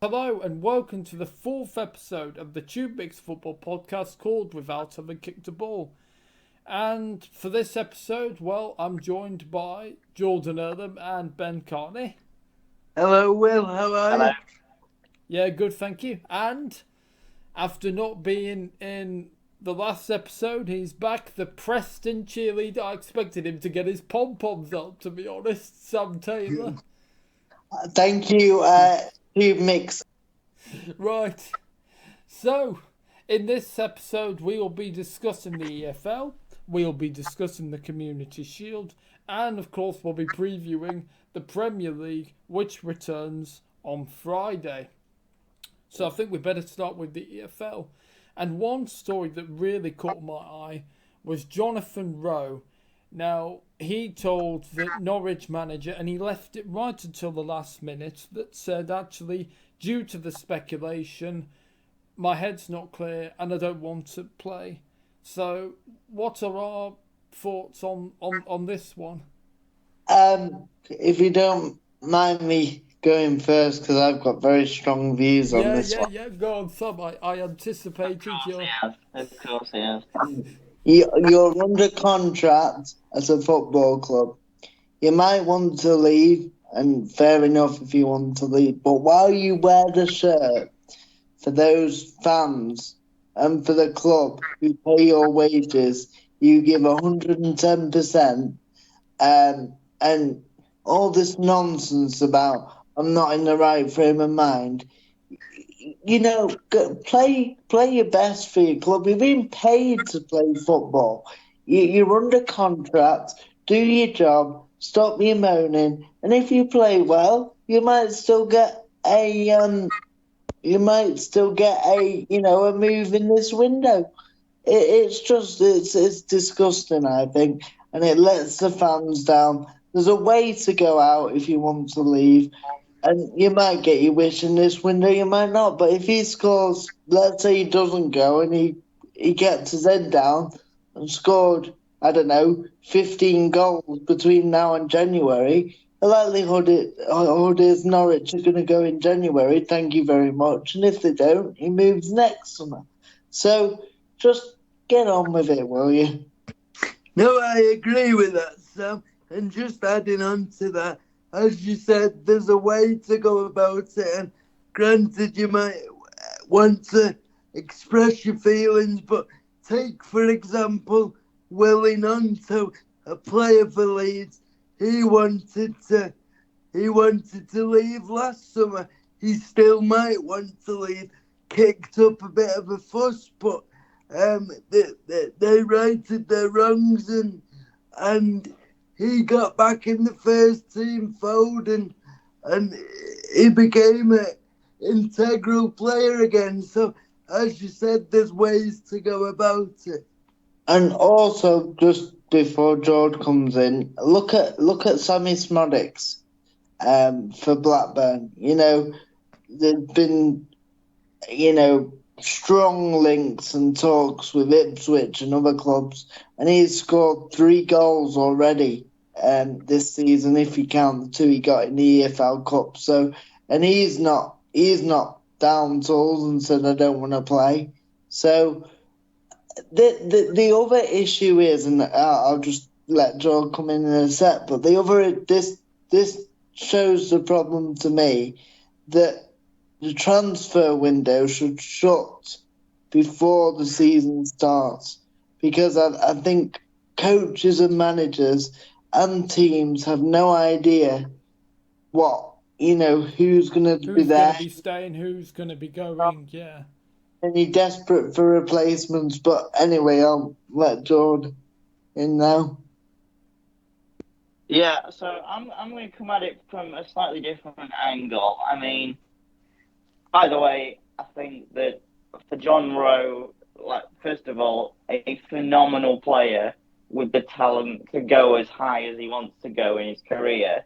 Hello and welcome to the fourth episode of the TubeMix football podcast called Without Having Kicked a Ball. And for this episode, well, I'm joined by Jordan Irlam and Ben Carney. Hello, Will. How are you? Yeah, good, thank you. And after not being in the last episode, he's back, the Preston cheerleader. I expected him to get his pom-poms up, to be honest, Sam Taylor. Thank you, TubeMix. Right. So, in this episode, we will be discussing the EFL, we'll be discussing the Community Shield, and of course, we'll be previewing the Premier League, which returns on Friday. So, I think we better start with the EFL. And one story that really caught my eye was Jonathan Rowe. Now, he told the Norwich manager, and he left it right until the last minute, that said, actually, due to the speculation, my head's not clear and I don't want to play. So, what are our thoughts on this one? If you don't mind me going first, because I've got very strong views on this one. Yeah, go on, Sam. I anticipated your... Of course he has. You're under contract as a football club. You might want to leave, and fair enough if you want to leave, but while you wear the shirt for those fans and for the club who pay your wages, you give 110%, and all this nonsense about I'm not in the right frame of mind. Play your best for your club. You're being paid to play football. You're under contract. Do your job. Stop your moaning. And if you play well, you might still get a a move in this window. It's disgusting, I think, and it lets the fans down. There's a way to go out if you want to leave. And you might get your wish in this window, you might not. But if he scores, let's say he doesn't go and he gets his head down and scored, 15 goals between now and January, the likelihood is Norwich are going to go in January, thank you very much. And if they don't, he moves next summer. So just get on with it, will you? No, I agree with that, Sam. And just adding on to that, as you said, there's a way to go about it, and granted you might want to express your feelings, but take, for example, Willie Nonto, a player for Leeds. He wanted to leave last summer. He still might want to leave. Kicked up a bit of a fuss, but they righted their wrongs, and he got back in the first team fold, and he became an integral player again. So, as you said, there's ways to go about it. And also, just before George comes in, look at Sammy Smodics for Blackburn. There's been, strong links and talks with Ipswich and other clubs, and he's scored 3 goals already this season, if you count the 2 he got in the EFL Cup. So, and he's not down tools and said I don't want to play. So the other issue is, and I'll just let Joel come in a sec, but this shows the problem to me that the transfer window should shut before the season starts, because I think coaches and managers and teams have no idea who's going to be there. Who's going to be staying, who's going to be going, yeah. And you're desperate for replacements, but anyway, I'll let Jordan in now. Yeah, so I'm going to come at it from a slightly different angle. I mean, by the way, I think that for John Rowe, first of all, a phenomenal player with the talent to go as high as he wants to go in his career.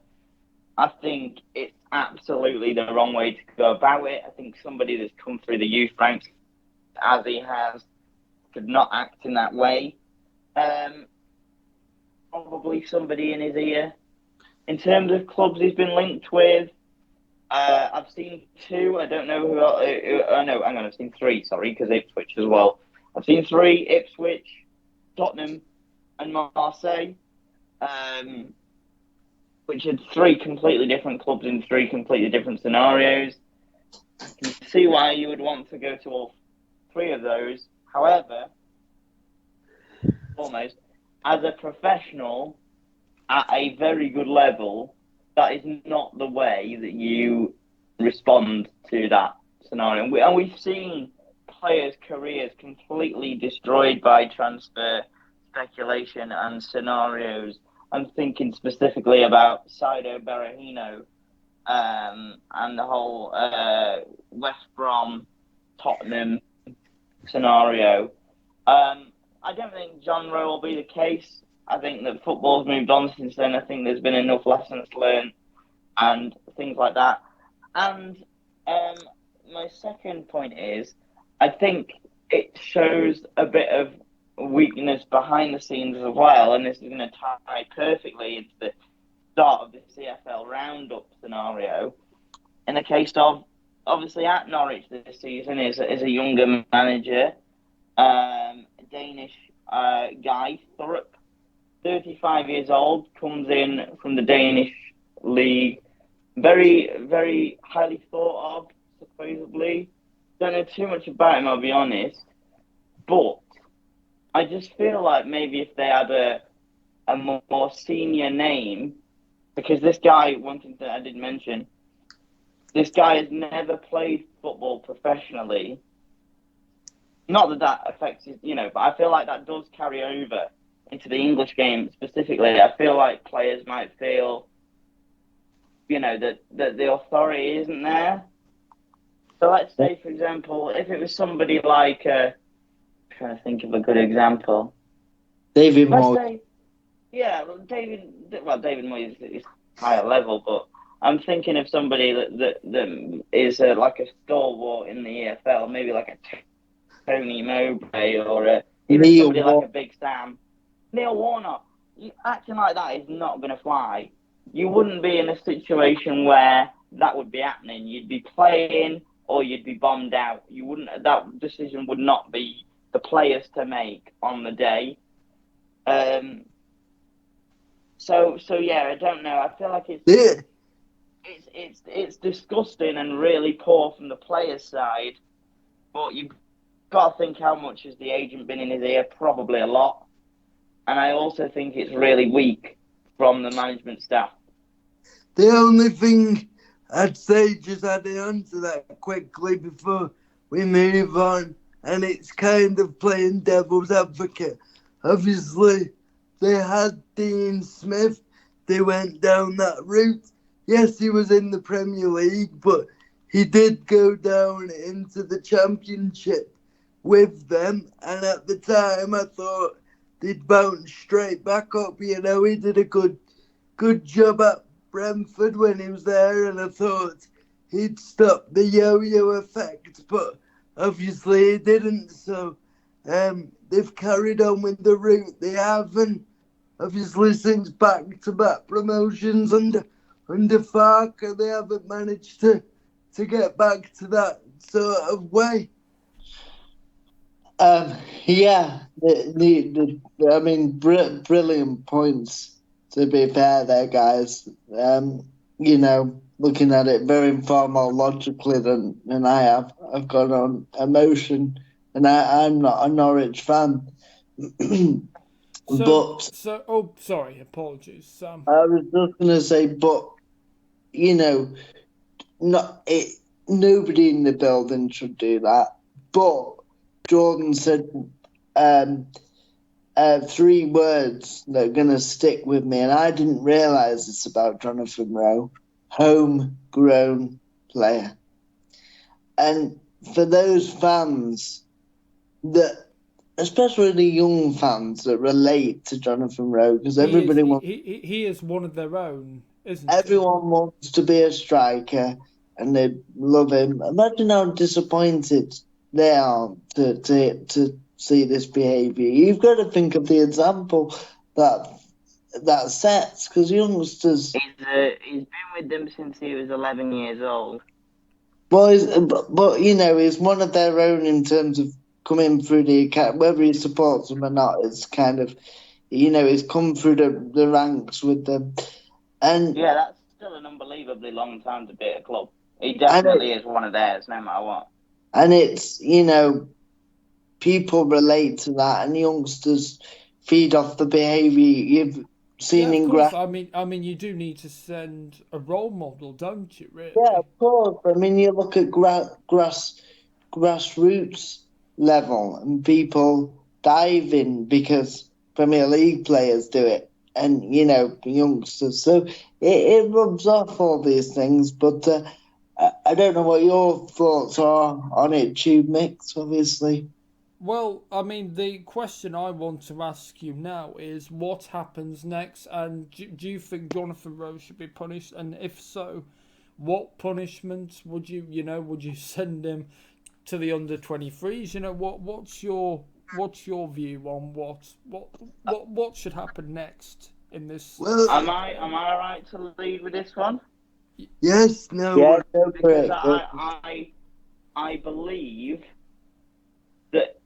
I think it's absolutely the wrong way to go about it. I think somebody that's come through the youth ranks as he has could not act in that way. Probably somebody in his ear. In terms of clubs he's been linked with, I've seen two. I don't know who else. No, hang on. I've seen three. Sorry, because Ipswich as well. I've seen three: Ipswich, Tottenham, and Marseille. Which are three completely different clubs in three completely different scenarios. You can see why you would want to go to all three of those. However, almost as a professional at a very good level, that is not the way that you respond to that scenario. And we've seen players' careers completely destroyed by transfer speculation and scenarios. I'm thinking specifically about Saido Berahino and the whole West Brom Tottenham scenario. I don't think John Rowe will be the case. I think that football's moved on since then. I think there's been enough lessons learned and things like that. And my second point is, I think it shows a bit of weakness behind the scenes as well, and this is going to tie perfectly into the start of the CFL roundup scenario. In the case of, obviously, at Norwich this season is a younger manager, Danish guy, Thorpe, 35 years old, comes in from the Danish league, very, very highly thought of, supposedly. Don't know too much about him, I'll be honest, but I just feel like maybe if they had a more senior name, because this guy, one thing that I didn't mention, this guy has never played football professionally. Not that affects his, but I feel like that does carry over into the English game specifically. I feel like players might feel, that the authority isn't there. So let's say, for example, if it was somebody like, I'm trying to think of a good example. David Moyes. David Moyes is higher level, but I'm thinking of somebody that is like a stalwart in the EFL, maybe like a Tony Mowbray or even somebody like a Big Sam. Neil Warnock. Acting like that is not going to fly. You wouldn't be in a situation where that would be happening. You'd be playing or you'd be bombed out. That decision would not be the players to make on the day. So yeah, I don't know. I feel like it's disgusting and really poor from the players' side. But you've got to think how much has the agent been in his ear? Probably a lot. And I also think it's really weak from the management staff. The only thing I'd say, just adding on to that quickly before we move on, and it's kind of playing devil's advocate. Obviously, they had Dean Smith. They went down that route. Yes, he was in the Premier League, but he did go down into the Championship with them. And at the time, I thought they'd bounce straight back up. He did a good job at Brentford when he was there, and I thought he'd stop the yo-yo effect, but obviously he didn't. So they've carried on with the route they have, and obviously since back-to-back promotions under Farker, they haven't managed to get back to that sort of way. Brilliant points. To be fair there, guys, looking at it very far more logically than I have. I've gone on emotion, and I'm not a Norwich fan. Sorry, apologies, Sam. I was just going to say, but, nobody in the building should do that. But Jordan said... three words that are going to stick with me, and I didn't realise this about Jonathan Rowe: homegrown player. And for those fans that, especially the young fans that relate to Jonathan Rowe, because everybody wants... He is one of their own, isn't Everyone wants to be a striker, and they love him. Imagine how disappointed they are to see this behaviour. You've got to think of the example that that sets because youngsters. He's been with them since he was 11 years old. Well, but he's one of their own in terms of coming through the academy. Whether he supports them or not, it's kind of, he's come through the ranks with them, and Yeah, that's still an unbelievably long time to be at a club. He definitely is one of theirs, no matter what. And it's people relate to that, and youngsters feed off the behaviour you've seen in course. grass. I mean, you do need to send a role model, don't you? Really? Yeah, of course. I mean, you look at grassroots level, and people dive in because Premier League players do it, and youngsters. So it rubs off all these things. But I don't know what your thoughts are on it, TubeMix, obviously. Well, I mean, the question I want to ask you now is what happens next, and do you think Jonathan Rowe should be punished? And if so, what punishment would you send him to the under-23s? What's your view on what should happen next in this? Well, am I right to lead with this one? yes, no. Yeah, go for Because it. I believe that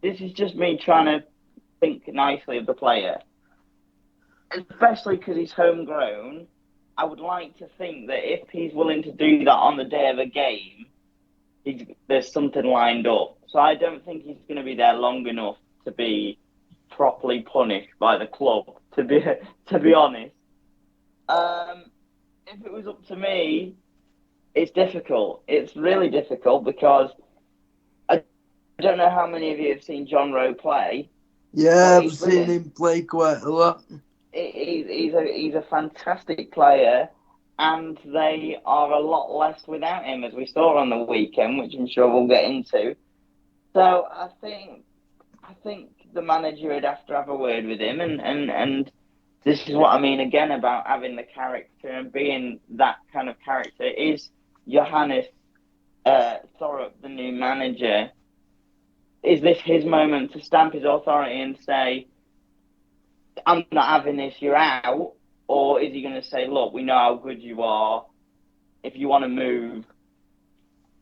this is just me trying to think nicely of the player, especially because he's homegrown. I would like to think that if he's willing to do that on the day of a game, there's something lined up. So I don't think he's going to be there long enough to be properly punished by the club. To be honest, if it was up to me, it's difficult. It's really difficult because I don't know how many of you have seen John Rowe play. Yeah, I've seen him play quite a lot. He's a fantastic player, and they are a lot less without him, as we saw on the weekend, which I'm sure we'll get into. So I think the manager would have to have a word with him, and this is what I mean again about having the character and being that kind of character. Is Johannes Thorup the new manager? Is this his moment to stamp his authority and say, I'm not having this, you're out? Or is he going to say, look, we know how good you are. If you want to move,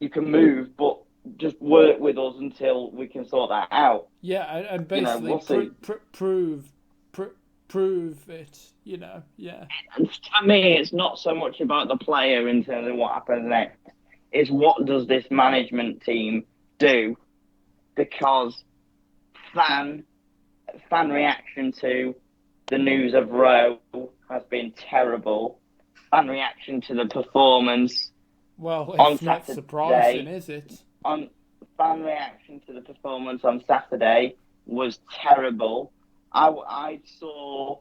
you can move, but just work with us until we can sort that out. Yeah, and basically we'll see. prove it, yeah. And for me, it's not so much about the player in terms of what happens next. It's what does this management team do? Because fan reaction to the news of Rowe has been terrible. Fan reaction to the performance. Well, on it's not Saturday, surprising, is it? Fan reaction to the performance on Saturday was terrible. I saw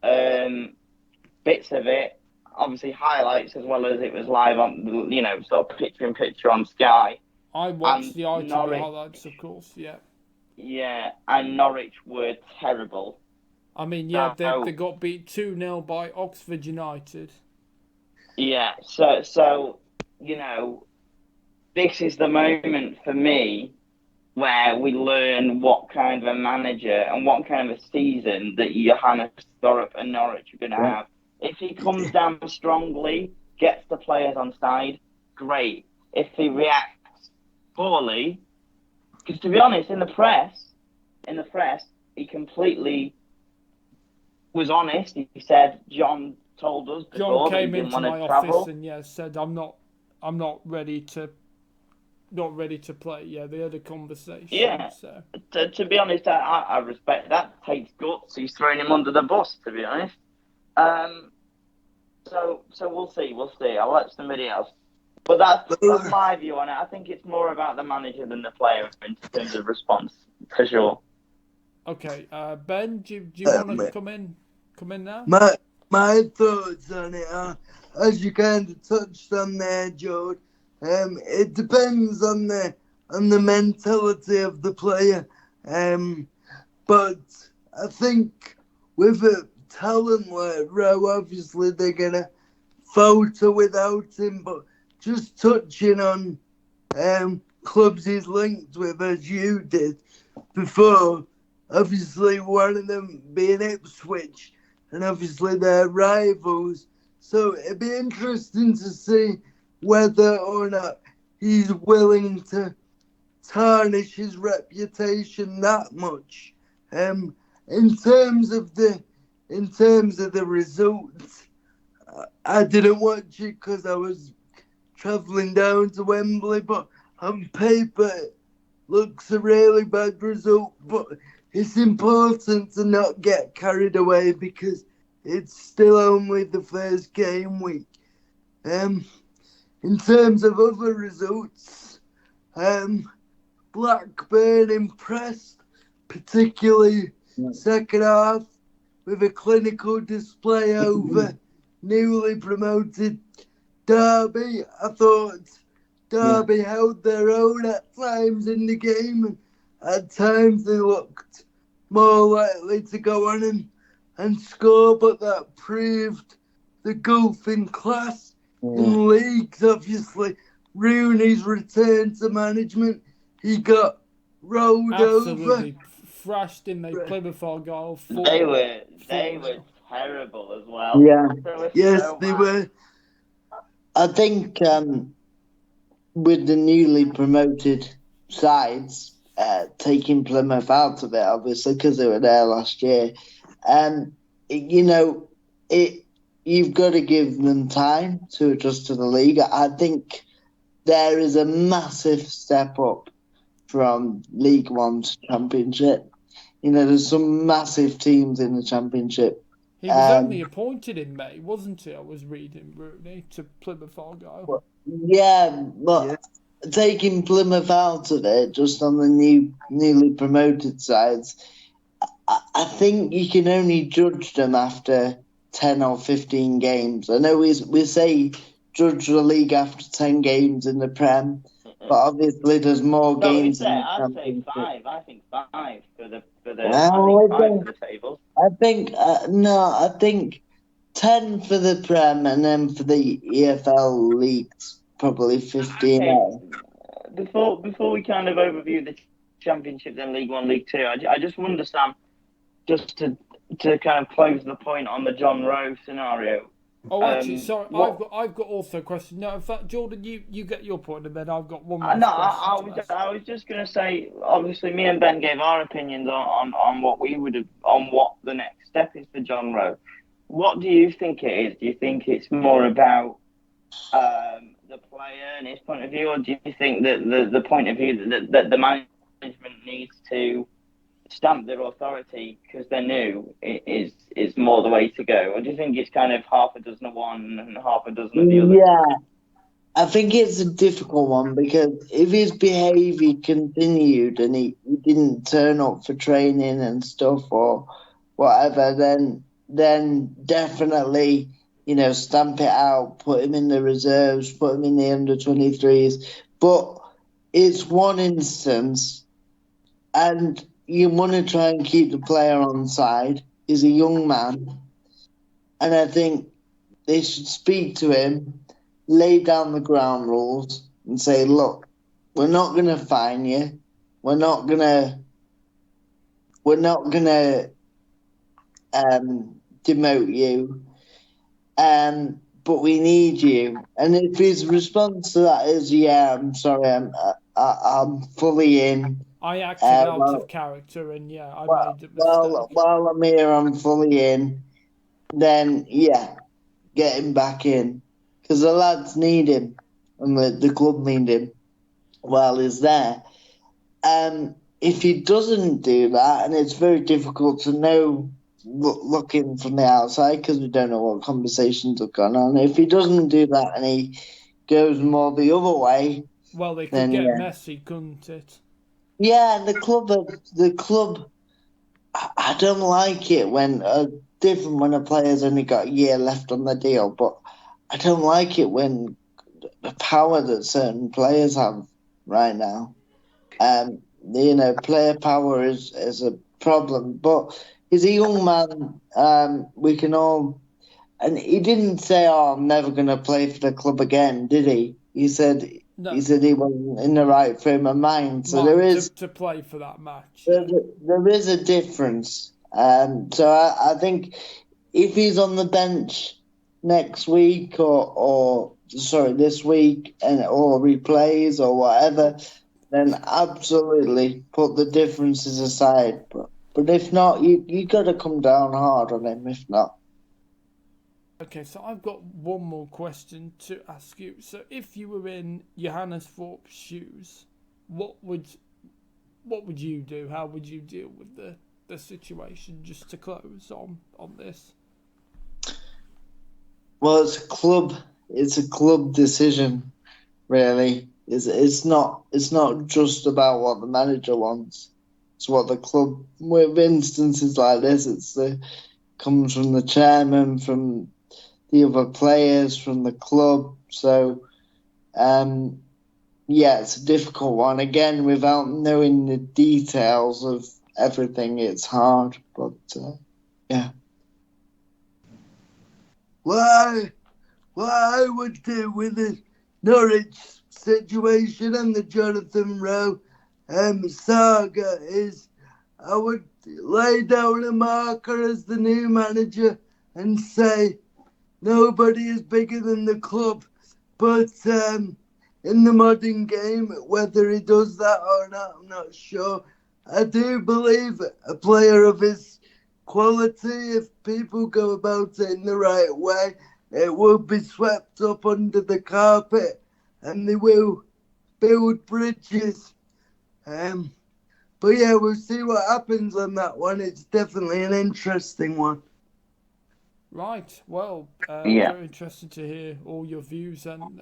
bits of it, obviously highlights as well as it was live on, sort of picture in picture on Sky. I watched the ITV highlights, of course, yeah. Yeah, and Norwich were terrible. I mean, yeah, they got beat 2-0 by Oxford United. Yeah, so this is the moment for me where we learn what kind of a manager and what kind of a season that Johannes Thorup and Norwich are going to have. If he comes down strongly, gets the players on side, great. If he reacts poorly, because to be honest, in the press, he completely was honest. He said John told us before that he didn't want to travel. And said I'm not ready to play. Yeah, they had a conversation. Yeah. So. To be honest, I respect that. It takes guts. He's throwing him under the bus, to be honest. So we'll see. I'll let somebody else. But that's my view on it. I think it's more about the manager than the player in terms of response, for sure. Okay, Ben, do you want to come in now? My thoughts on it are, as you kind of touched on there, George. It depends on the mentality of the player. But I think with a talent like Rowe, obviously they're gonna falter without him. But just touching on clubs he's linked with, as you did before, obviously one of them being Ipswich. and obviously they're rivals. So it'd be interesting to see whether or not he's willing to tarnish his reputation that much. In terms of the results, I didn't watch it because I was travelling down to Wembley, but on paper it looks a really bad result. But it's important to not get carried away because it's still only the first game week. In terms of other results, Blackburn impressed, particularly second half, with a clinical display over newly promoted Derby. I thought Derby held their own at times in the game, and at times they looked more likely to go on and score, but that proved the gulf in class in leagues. Obviously, Rooney's return to management, he got rolled Absolutely over. thrashed in the Plymouth Argyle. They were terrible as well. Yeah. Yes, so they bad. were. I think with the newly promoted sides taking Plymouth out of it, obviously, because they were there last year, you've got to give them time to adjust to the league. I think there is a massive step up from League One to Championship. There's some massive teams in the Championship. He was only appointed in May, wasn't he? I was reading, Rooney, to Plymouth Argyle. Yeah, but taking Plymouth out of it, just on the newly promoted sides, I think you can only judge them after 10 or 15 games. I know we say judge the league after 10 games in the Prem, but obviously there's more games in the Championship. I'd say 5. I think 5 for the table. I think 10 for the Prem, and then for the EFL leagues, probably 15. Okay. Before we kind of overview the Championship, then League 1, League 2, I just wonder, Sam, just to kind of close the point on the John Rowe scenario. Oh, actually, sorry, I've got also a question. No, in fact, Jordan, you get your point, and then I've got one more question. I was just going to say, obviously, me and Ben gave our opinions on what what the next step is for John Rowe. What do you think it is? Do you think it's more about the player and his point of view, or do you think that the point of view that the management needs to stamp their authority because they're new is more the way to go? Or do you think it's kind of half a dozen of one and half a dozen of the other? Yeah, I think it's a difficult one because if his behaviour continued and he didn't turn up for training and stuff or whatever, then definitely, stamp it out, put him in the reserves, put him in the under-23s. But it's one instance, and you want to try and keep the player on side. He's a young man. And I think they should speak to him, lay down the ground rules and say, look, we're not going to fine you. We're not going to demote you. But we need you. And if his response to that is, yeah, I'm sorry, I'm fully in. I acted out of character, and I made a mistake. While I'm here, I'm fully in. Then, get him back in. Because the lads need him, and the club need him while he's there. If he doesn't do that, and it's very difficult to know looking from the outside because we don't know what conversations have gone on. If he doesn't do that and he goes more the other way... Well, they could get messy, couldn't it? Yeah, and the club, I don't like it when different when a player's only got a year left on the deal, but I don't like it when the power that certain players have right now. Player power is a problem, but he's a young man. We can all, and he didn't say, "Oh, I'm never going to play for the club again," did he? He said. No. He said he wasn't in the right frame of mind. So there is to play for that match. There is a difference. So I think if he's on the bench next week or this week or replays or whatever, then absolutely put the differences aside. But if not, you got to come down hard on him. If not. Okay, so I've got one more question to ask you. So, if you were in Johannes Thorpe's shoes, what would you do? How would you deal with the situation? Just to close on this. Well, it's a club decision, really. It's not just about what the manager wants. It's what the club. With instances like this, comes from the chairman, from the other players, from the club. So, it's a difficult one. Again, without knowing the details of everything, it's hard. But yeah. What I would do with the Norwich situation and the Jonathan Rowe saga is I would lay down a marker as the new manager and say nobody is bigger than the club. But in the modern game, whether he does that or not, I'm not sure. I do believe a player of his quality, if people go about it in the right way, it will be swept up under the carpet and they will build bridges. But yeah, we'll see what happens on that one. It's definitely an interesting one. Right. Well, Yeah. very interested to hear all your views, and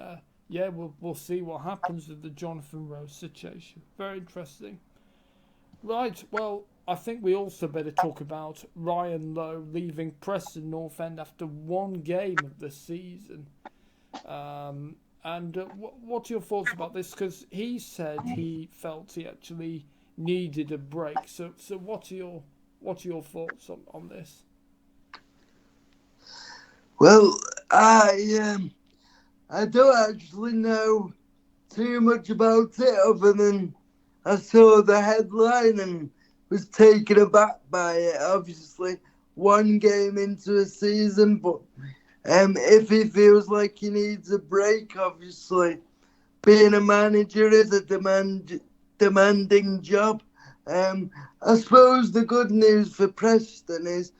we'll see what happens with the Jonathan Rowe situation. Very interesting. Right. Well, I think we also better talk about Ryan Lowe leaving Preston North End after one game of the season. What are your thoughts about this? Because he said he felt he actually needed a break. So what are your thoughts on this? Well, I don't actually know too much about it other than I saw the headline and was taken aback by it. Obviously, one game into a season, but if he feels like he needs a break, obviously, being a manager is a demanding job. I suppose the good news for Preston is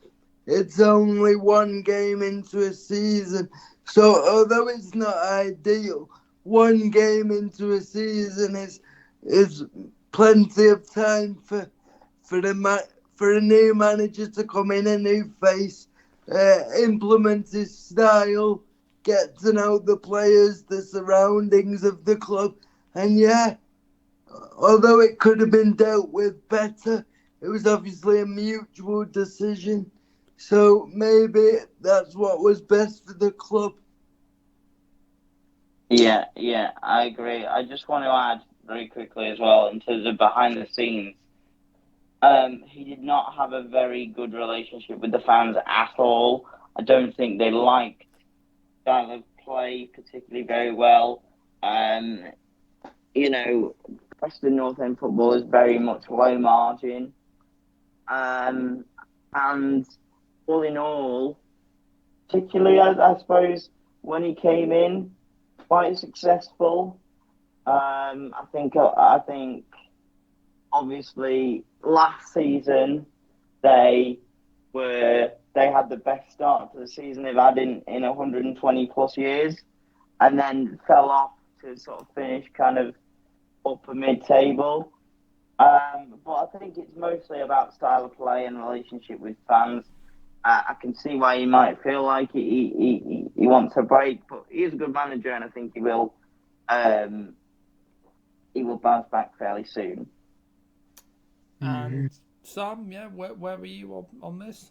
it's only one game into a season. So although it's not ideal, one game into a season is plenty of time for a new manager to come in, a new face, implement his style, get to know the players, the surroundings of the club. And although it could have been dealt with better, it was obviously a mutual decision. So maybe that's what was best for the club. Yeah, I agree. I just want to add very quickly as well, in terms of behind the scenes, he did not have a very good relationship with the fans at all. I don't think they liked style of play particularly very well. Preston North End football is very much low margin. And all in all, particularly I suppose when he came in, quite successful. I think obviously last season they had the best start to the season they've had in 120 plus years, and then fell off to sort of finish kind of upper mid-table. But I think it's mostly about style of play and relationship with fans. I can see why he might feel like he wants a break, but he is a good manager, and I think he will bounce back fairly soon. And Sam, where were you on this?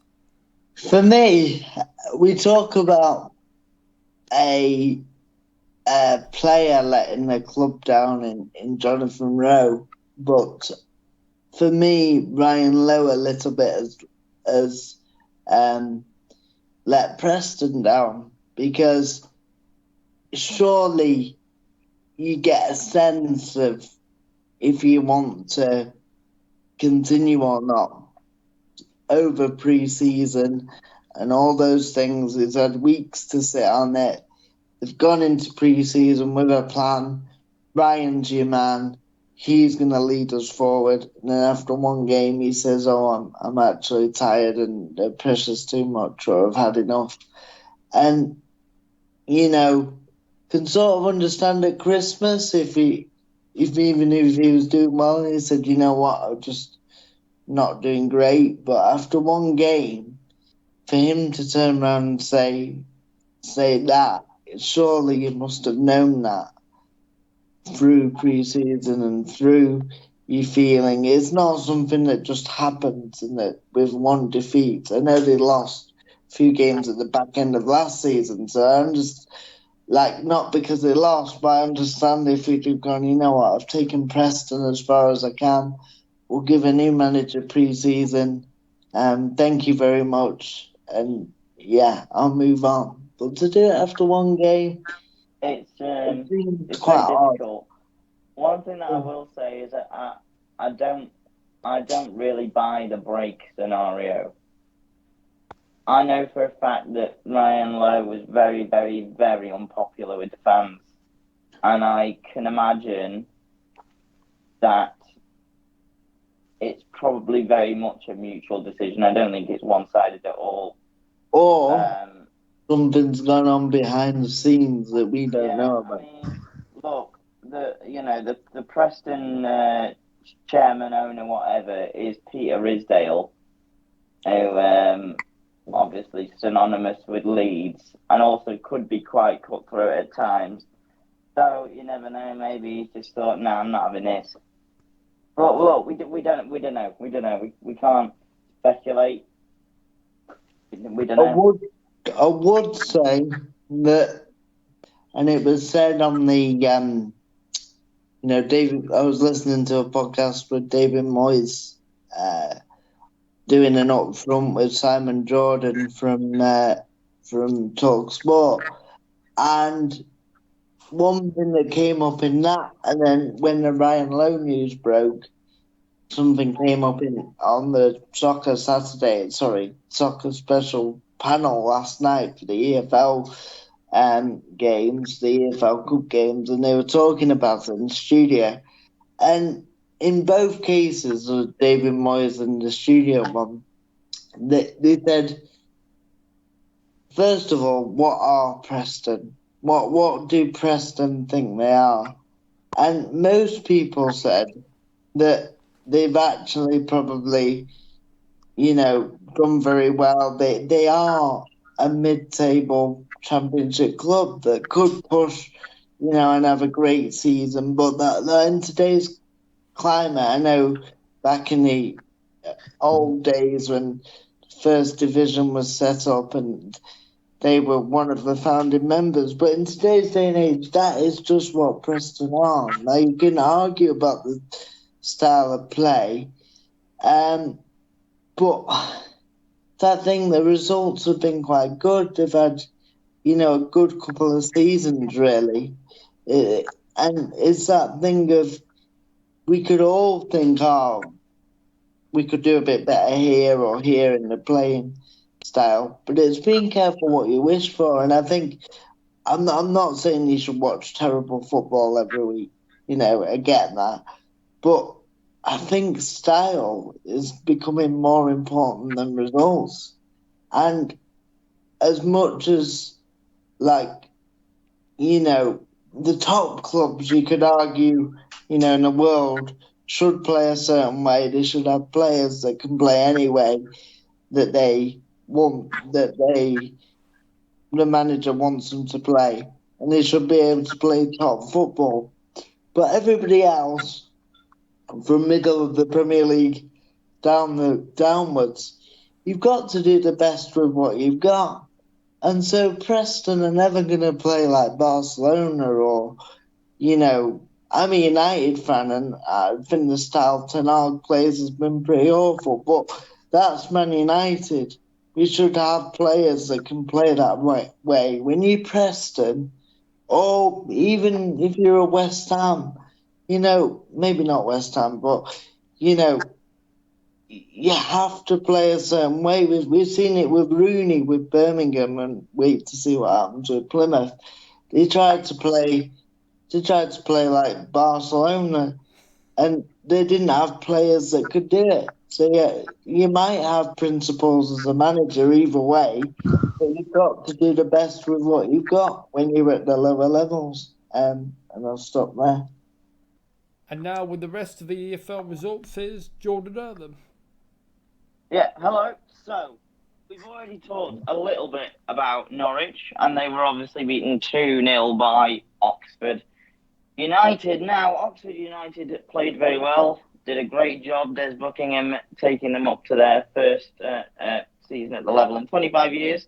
For me, we talk about a player letting the club down in Jonathan Rowe, but for me, Ryan Lowe a little bit as let Preston down, because surely you get a sense of if you want to continue or not over pre-season. and all those things. He's had weeks to sit on it. They've gone into pre-season with a plan. Ryan's your man. He's going to lead us forward. And then after one game, he says, "Oh, I'm actually tired and the pressure's too much, or I've had enough." And can sort of understand at Christmas if even if he was doing well, and he said, "You know what, I'm just not doing great." But after one game, for him to turn around and say that, surely you must have known that through pre-season and through your feeling. It's not something that just happens and that with one defeat. I know they lost a few games at the back end of last season, so I'm just not because they lost, but I understand if he'd have gone, "You know what, I've taken Preston as far as I can. We'll give a new manager pre-season. Thank you very much." And yeah, I'll move on. But to do it after one game, It's it seems very quite odd. difficult. One thing that I will say is that I don't really buy the break scenario. I know for a fact that Ryan Lowe was very, very, very unpopular with the fans, and I can imagine that it's probably very much a mutual decision. I don't think it's one-sided at all. Or something's gone on behind the scenes that we don't know about. I mean, look, the Preston chairman, owner, whatever, is Peter Risdale, who obviously synonymous with Leeds, and also could be quite cutthroat at times. So you never know. Maybe he just thought, "No, I'm not having this." But look, we don't know. We can't speculate. We don't know. I would say that, and it was said on the David. I was listening to a podcast with David Moyes, doing an upfront with Simon Jordan from TalkSport, and one thing that came up in that, and then when the Ryan Lowe news broke, something came up on the soccer special panel last night for the EFL games, the EFL Cup games, and they were talking about it in the studio. And in both cases, David Moyes and the studio one, they said, first of all, what are Preston? What do Preston think they are? And most people said that they've actually probably, done very well. They are a mid-table championship club that could push, and have a great season. But that in today's climate, I know back in the old days when First Division was set up and they were one of the founding members. But in today's day and age, that is just what Preston are. Now, you can argue about the style of play, but the results have been quite good. They've had, a good couple of seasons, really. And it's that thing of, we could all think, we could do a bit better here or here in the playing style. But it's being careful what you wish for. And I think, I'm not saying you should watch terrible football every week. I get that. But I think style is becoming more important than results. And as much as, the top clubs, you could argue, in the world, should play a certain way. They should have players that can play any way that they want, the manager wants them to play. And they should be able to play top football. But everybody else, from middle of the Premier League downwards, you've got to do the best with what you've got. And so Preston are never going to play like Barcelona or, I'm a United fan and I think the style Ten Hag plays has been pretty awful, but that's Man United. We should have players that can play that way. When you Preston, or even if you're a West Ham, maybe not West Ham, but, you have to play a certain way. We've seen it with Rooney with Birmingham, and wait to see what happens with Plymouth. They tried to play like Barcelona, and they didn't have players that could do it. So yeah, you might have principles as a manager either way, but you've got to do the best with what you've got when you're at the lower levels. And I'll stop there. And now with the rest of the EFL results, here's Jordan Irlam. Yeah, hello. So, we've already talked a little bit about Norwich, and they were obviously beaten 2-0 by Oxford United. Now, Oxford United played very well, did a great job. Des Buckingham taking them up to their first season at the level in 25 years.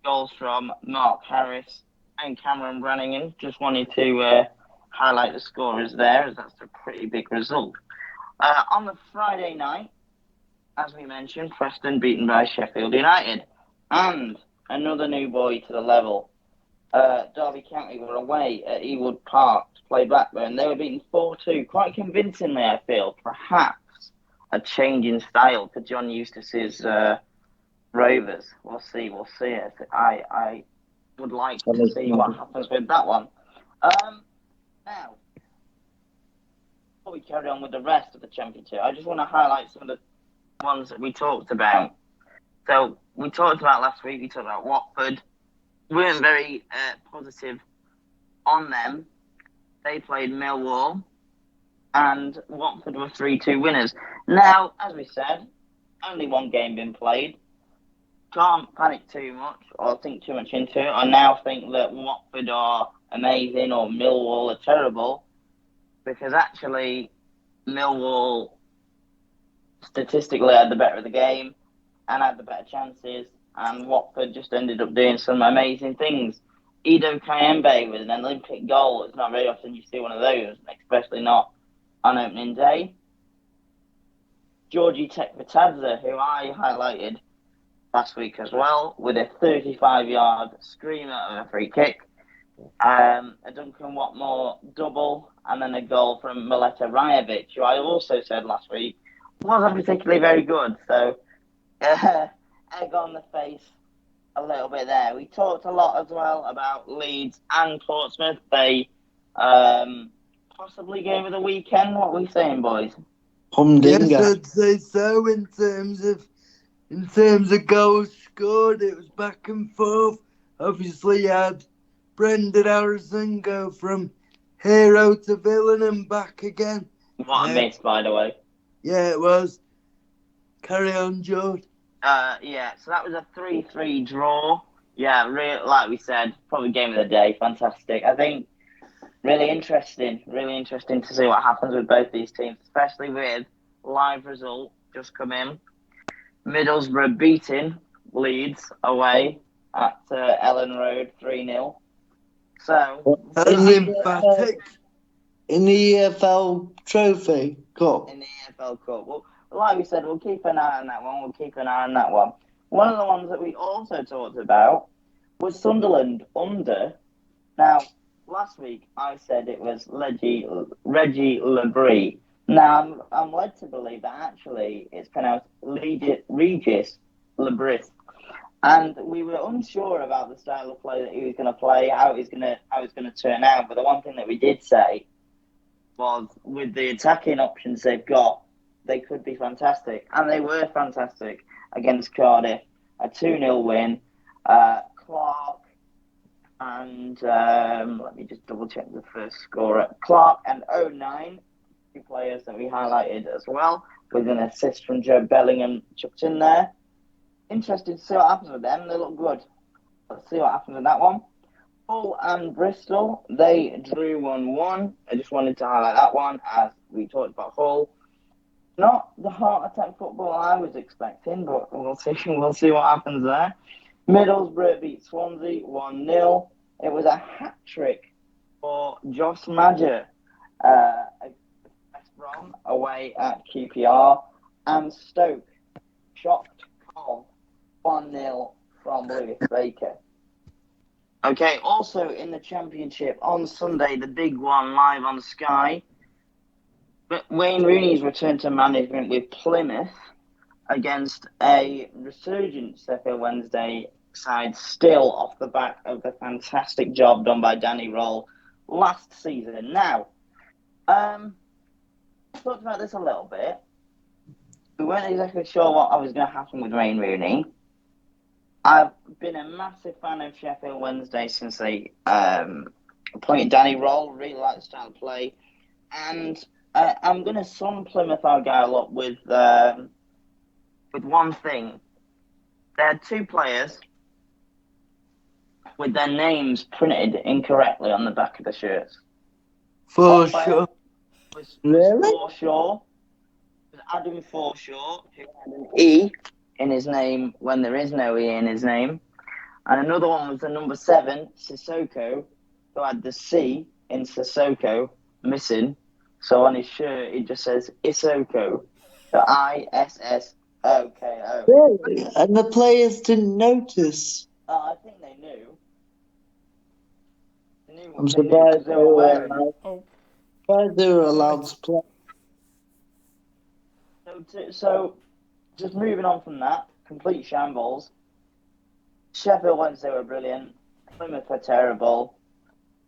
Goals from Mark Harris and Cameron Brannigan. Just wanted to highlight the scorers there, as that's a pretty big result. On the Friday night, as we mentioned, Preston beaten by Sheffield United. And another new boy to the level. Derby County were away at Ewood Park to play Blackburn. They were beaten 4-2, quite convincingly, I feel. Perhaps a change in style for John Eustace's Rovers. We'll see. I would like to see what happens with that one. Now, before we carry on with the rest of the championship, I just want to highlight some of the ones that we talked about. So we talked about last week. We talked about Watford. We weren't very positive on them. They played Millwall, and Watford were 3-2 winners. Now, as we said, only one game been played. Can't panic too much or think too much into it. I now think that Watford are amazing or Millwall are terrible, because actually Millwall statistically had the better of the game and had the better chances, and Watford just ended up doing some amazing things. Edo Kayembe with an Olympic goal. It's not very often you see one of those, especially not on opening day. Georgie Tekvetadze, who I highlighted last week as well, with a 35-yard screamer of a free kick. A Duncan Watmore double, and then a goal from Mileta Rajovic, who I also said last week wasn't particularly very good. So, egg on the face a little bit there. We talked a lot as well about Leeds and Portsmouth. They possibly game of the weekend. What are we saying, boys? Humdinger. Yes, I'd say so. In terms of goals scored, it was back and forth. Obviously, you had Brendan Harrison go from hero to villain and back again. What a miss, by the way. Yeah, it was. Carry on, George. Yeah, so that was a 3-3 draw. Yeah, like we said, probably game of the day. Fantastic. I think really interesting to see what happens with both these teams, especially with live result just come in. Middlesbrough beating Leeds away at Ellen Road 3-0. So, That's emphatic. In the EFL Trophy Cup. In the EFL Cup. Well, like we said, we'll keep an eye on that one. One of the ones that we also talked about was Sunderland under. Now, last week I said it was Reggie Lebris. Now, I'm led to believe that actually it's pronounced Regis Lebris. And we were unsure about the style of play that he was going to play, how it's going to turn out. But the one thing that we did say was, with the attacking options they've got, they could be fantastic. And they were fantastic against Cardiff. A 2-0 win. Clark and, let me just double check the first scorer. Clark and 09, two players that we highlighted as well, with an assist from Joe Bellingham chucked in there. Interesting to see what happens with them. They look good. Let's see what happens with that one. Hull and Bristol, they drew 1-1. I just wanted to highlight that one, as we talked about Hull. Not the heart attack football I was expecting, but we'll see what happens there. Middlesbrough beat Swansea 1-0. It was a hat trick for Josh Maja, West Brom away at QPR, and Stoke shocked Col 1-0 from Lewis Baker. Okay, also in the Championship on Sunday, the big one live on Sky. But Wayne Rooney's returned to management with Plymouth. against a resurgent Sheffield Wednesday side, still off the back of the fantastic job done by Danny Rowe last season. Now, I talked about this a little bit. We weren't exactly sure what was going to happen with Wayne Rooney. I've been a massive fan of Sheffield Wednesday since they appointed Danny Rowe. Really like the style of play, and I'm going to sum Plymouth Argyle up with one thing. There are two players with their names printed incorrectly on the back of the shirts. For sure. Was Really? Forshaw. Was Adam Forshaw, who had an E in his name when there is no E in his name. And another one was the number 7, Sissoko, who had the C in Sissoko missing. So on his shirt, it just says Isoko. So Issoko. Really? And the players didn't notice. I think they knew. I'm surprised they were wearing. they were allowed to play. So, just moving on from that, complete shambles. Sheffield Wednesday were brilliant. Plymouth were terrible.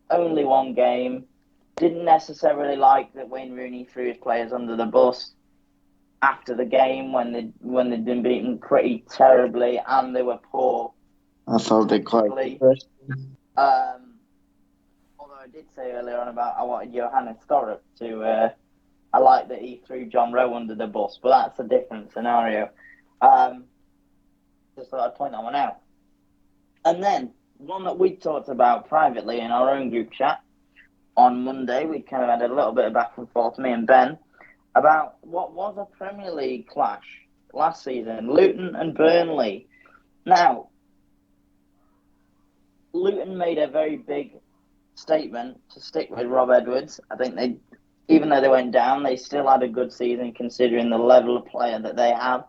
Only one game. Didn't necessarily like that Wayne Rooney threw his players under the bus after the game when they'd been beaten pretty terribly and they were poor. I found it quite interesting. Although I did say earlier on about I wanted Johannes Thorup to. I like that he threw John Rowe under the bus, but that's a different scenario. Just thought I'd point that one out. And then, one that we talked about privately in our own group chat on Monday, we kind of had a little bit of back and forth, me and Ben, about what was a Premier League clash last season, Luton and Burnley. Now, Luton made a very big statement to stick with Rob Edwards. I think they, even though they went down, they still had a good season considering the level of player that they have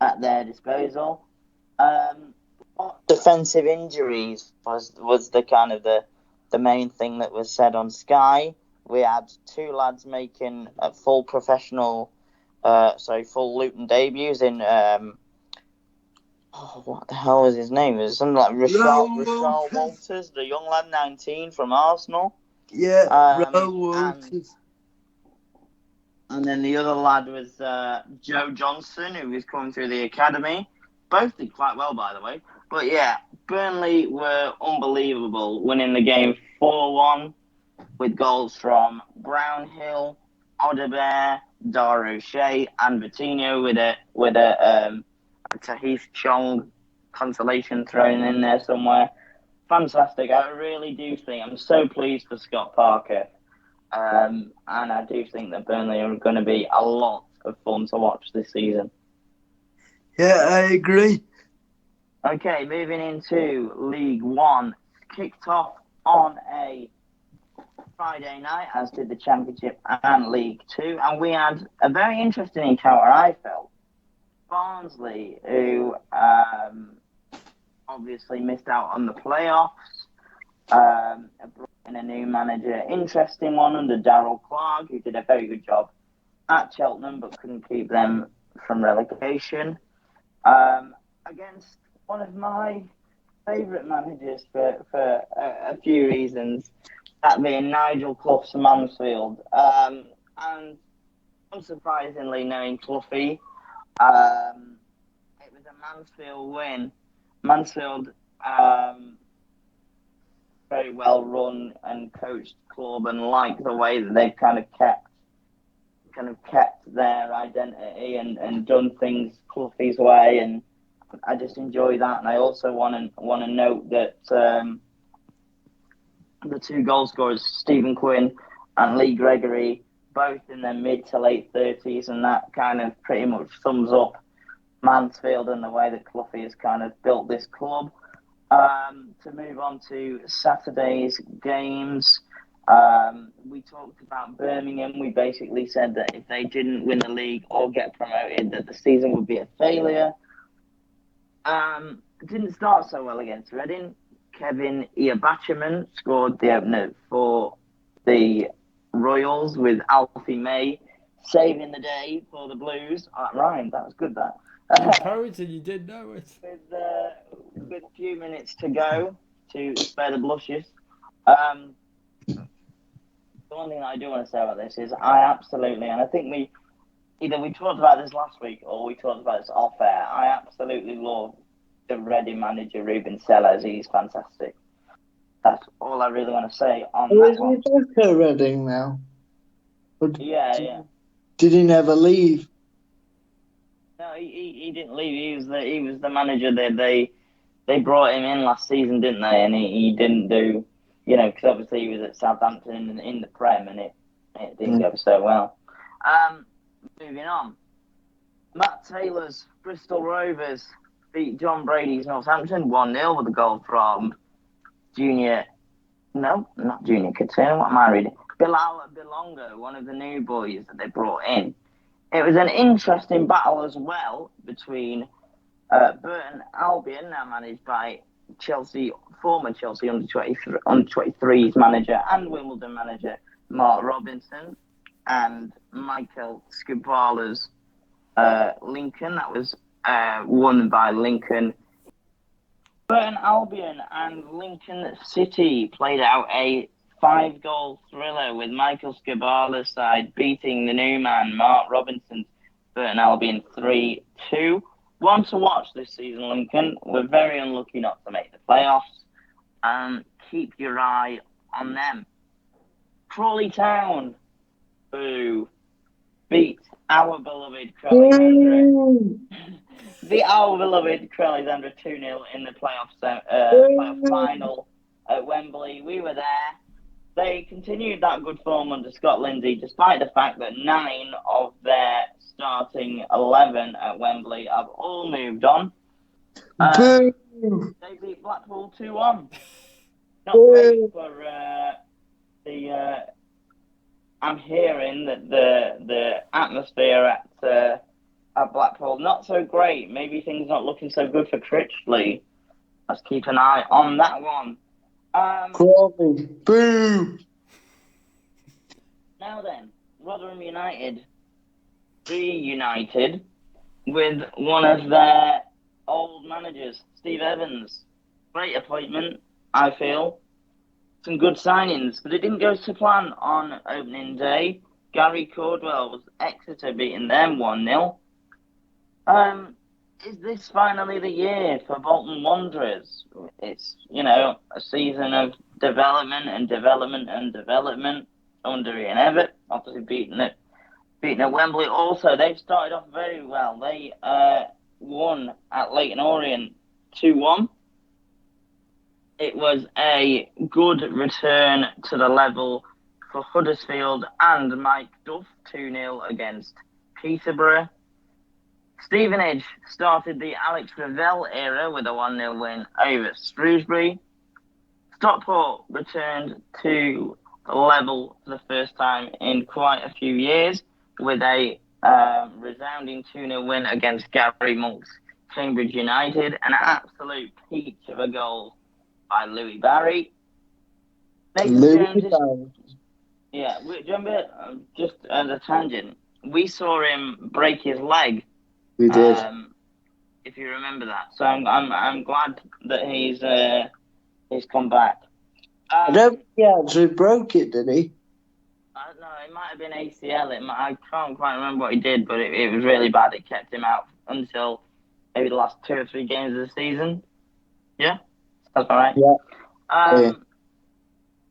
at their disposal. Defensive injuries was the kind of the main thing that was said on Sky. We had two lads making full Luton debuts in what the hell was his name? It was something like Rashal Walters, the young lad, 19 from Arsenal. Yeah, Rowe Walters. And then the other lad was Joe Johnson, who was coming through the academy. Both did quite well, by the way. But yeah, Burnley were unbelievable, winning the game 4-1 with goals from Brownhill, Odebear, Dar O'Shea, and Vitinho with a Tahith Chong consolation thrown in there somewhere. Fantastic. I really do think I'm so pleased for Scott Parker. And I do think that Burnley are going to be a lot of fun to watch this season. Yeah, I agree. Okay, moving into League One. Kicked off on a Friday night, as did the Championship and League Two. And we had a very interesting encounter, I felt. Barnsley, who obviously missed out on the playoffs. Brought in a new manager, interesting one under Darryl Clark, who did a very good job at Cheltenham, but couldn't keep them from relegation. Against one of my favourite managers for a few reasons, that being Nigel Clough's Mansfield. And unsurprisingly, knowing Cloughie, it was a Mansfield win. Mansfield, very well run and coached club, and like the way that they've kind of kept their identity and done things Cloughie's way, and I just enjoy that. And I also want to note that the two goal scorers, Stephen Quinn and Lee Gregory, both in their mid to late 30s, and that kind of pretty much sums up Mansfield and the way that Cloughie has kind of built this club. To move on to Saturday's games, we talked about Birmingham. We basically said that if they didn't win the league or get promoted, that the season would be a failure. Didn't start so well against Reading. Kevin Iabachman scored the opener for the Royals, with Alfie May saving the day for the Blues. That rhymed. That was good, that. You're poet and you didn't know it. With a few minutes to go to spare the blushes, the one thing that I do want to say about this is I absolutely, and I think we talked about this last week or we talked about this off air. I absolutely love the Reading manager Ruben Sellers. He's fantastic. That's all I really want to say on that one. Is he back at Reading now? Yeah. Did he never leave? No, he didn't leave. He was the manager that they brought him in last season, didn't they? And he didn't do, because obviously he was at Southampton in the Prem, and it didn't go so well. Moving on, Matt Taylor's Bristol Rovers beat John Brady's Northampton 1-0 with a goal from not Junior Katuna, what am I reading? Bilal Bilongo, one of the new boys that they brought in. It was an interesting battle as well between Burton Albion, now managed by former Chelsea under-23s manager and Wimbledon manager Mark Robinson, and Michael Skubala's Lincoln. That was won by Lincoln. Burton Albion and Lincoln City played out a 5-goal thriller with Michael Skubala's side beating the new man Mark Robinson's Burton Albion 3-2. One to watch this season, Lincoln. We're very unlucky not to make the playoffs. Keep your eye on them. Crawley Town, who beat our beloved Crowley. Beat our beloved Crowley 2-0 in the playoff final at Wembley. We were there. They continued that good form under Scott Lindsay, despite the fact that 9 of their starting 11 at Wembley have all moved on. They beat Blackpool 2-1. Not great for the. I'm hearing that the atmosphere at Blackpool not so great. Maybe things not looking so good for Critchley. Let's keep an eye on that one. Crawley, boo! Now then, Rotherham United reunited with one of their old managers, Steve Evans. Great appointment, I feel. Some good signings, but it didn't go to plan on opening day. Gary Cordwell was Exeter beating them 1-0. Is this finally the year for Bolton Wanderers? It's, a season of development under Ian Evatt, obviously beating at Wembley. Also, they've started off very well. They won at Leyton Orient 2-1. It was a good return to the level for Huddersfield and Mike Duff, 2-0 against Peterborough. Stevenage started the Alex Ravel era with a 1-0 win over Shrewsbury. Stockport returned to the level for the first time in quite a few years with a resounding 2-0 win against Gary Monk's Cambridge United. An absolute peach of a goal by Louis Barry. Yeah, do you remember, just as a tangent, we saw him break his leg. We did. If you remember that, so I'm glad that he's come back. I don't think he actually broke it, did he? I don't know. It might have been ACL. I can't quite remember what he did, but it was really bad. It kept him out until maybe the last 2 or 3 games of the season. Yeah, that's all right. Yeah.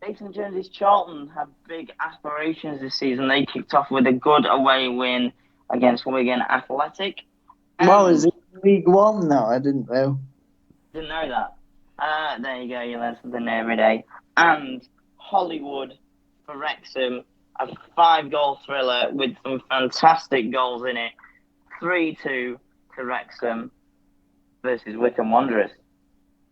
Jason Jones's Charlton have big aspirations this season. They kicked off with a good away win against Wigan Athletic. Well, is it League One now? I didn't know. Didn't know that. There you go. You learn something every day. And Hollywood for Wrexham, a 5-goal thriller with some fantastic goals in it. 3-2 to Wrexham versus Wycombe Wanderers.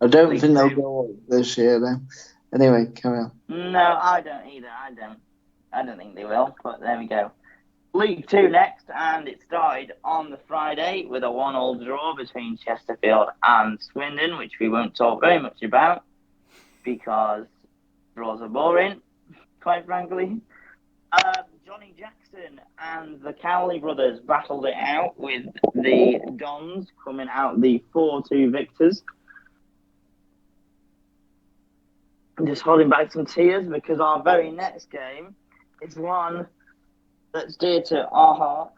I don't think they'll go up this year, then. Anyway, carry on. No, I don't either. I don't think they will, but there we go. League 2 next, and it started on the Friday with a 1-1 draw between Chesterfield and Swindon, which we won't talk very much about because draws are boring, quite frankly. Johnny Jackson and the Cowley brothers battled it out with the Dons coming out the 4-2 victors. I'm just holding back some tears because our very next game is one that's dear to our heart.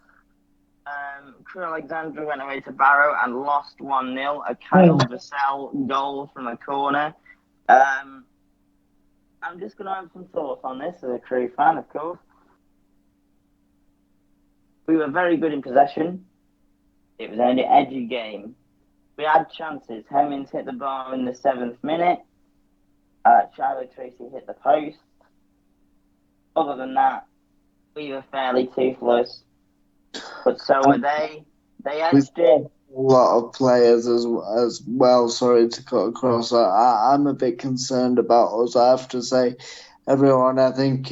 Crew Alexandra went away to Barrow and lost 1-0. A Kyle Vassell goal from a corner. I'm just going to have some thoughts on this as a Crew fan, of course. We were very good in possession. It was only an edgy game. We had chances. Hemmings hit the bar in the 7th minute. Shiloh Tracy hit the post. Other than that, we were fairly toothless. But so were they. They edged it. A lot of players as well. Sorry to cut across. I'm a bit concerned about us. I have to say, everyone. I think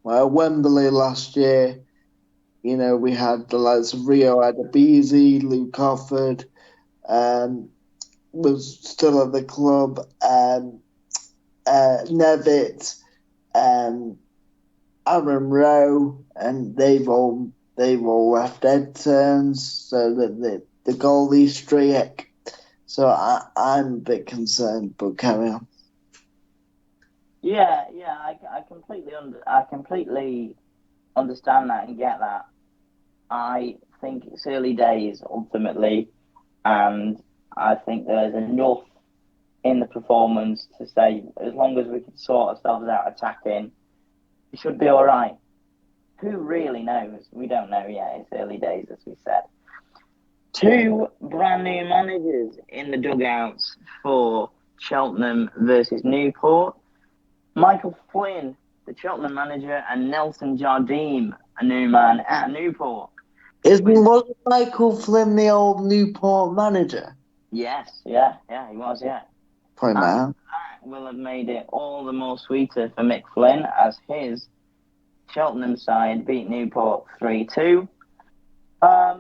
Wembley last year. We had the likes of Rio Adebisi, Luke Offord, was still at the club. Nevitt, Aaron Rowe, and they've all left dead turns, so that the goalie streak. So I'm a bit concerned, but carry on. Yeah, I completely understand that and get that. I think it's early days ultimately, and I think there's enough in the performance to say as long as we can sort ourselves out attacking, we should be all right. Who really knows? We don't know yet. It's early days, as we said. 2 brand new managers in the dugouts for Cheltenham versus Newport. Michael Flynn, the Cheltenham manager, and Nelson Jardim, a new man at Newport. Wasn't Michael Flynn the old Newport manager? Yes, yeah, he was, yeah. Point out. That will have made it all the more sweeter for Mick Flynn as his Cheltenham side beat Newport 3-2. A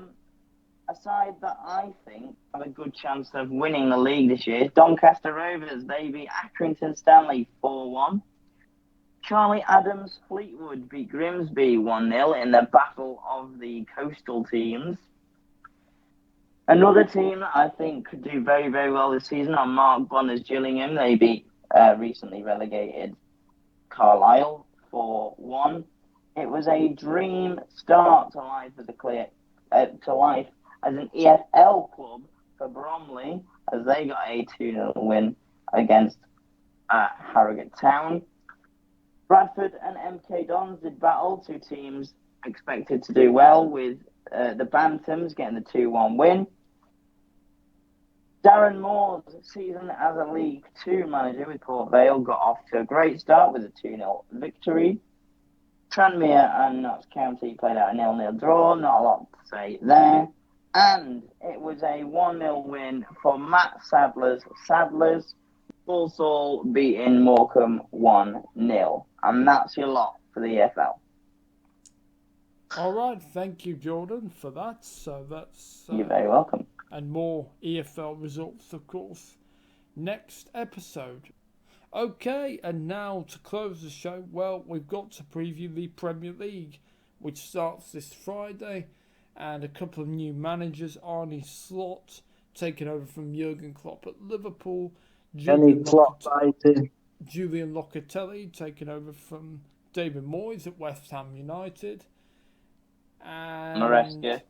side that I think have a good chance of winning the league this year is Doncaster Rovers. They beat Accrington Stanley 4-1. Charlie Adams Fleetwood beat Grimsby 1-0 in the battle of the coastal teams. Another team that I think could do very, very well this season are Mark Bonner's Gillingham. They beat recently relegated Carlisle 4-1. It was a dream start to life as an EFL club for Bromley, as they got a 2-0 win against Harrogate Town. Bradford and MK Dons did battle, 2 teams expected to do well, with the Bantams getting the 2-1 win. Darren Moore's season as a League 2 manager with Port Vale got off to a great start with a 2-0 victory. Tranmere and Notts County played out a 0-0 draw, not a lot to say there. And it was a 1-0 win for Matt Sadler's Walsall beating Morecambe 1-0. And that's your lot for the EFL. All right, thank you, Jordan, for that. So that's You're very welcome. And more EFL results, of course, next episode. Okay, and now to close the show, well, we've got to preview the Premier League, which starts this Friday, and a couple of new managers. Arne Slot taking over from Jurgen Klopp at Liverpool. Julian Locatelli taking over from David Moyes at West Ham United. And Maresca.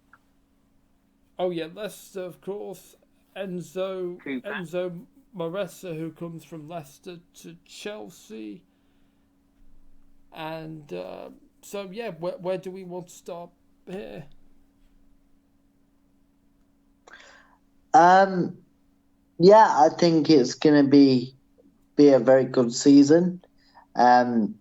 Oh yeah, Leicester, of course. Enzo Maresca, who comes from Leicester to Chelsea. And so yeah, where do we want to start here? Yeah, I think it's going to be a very good season. I'm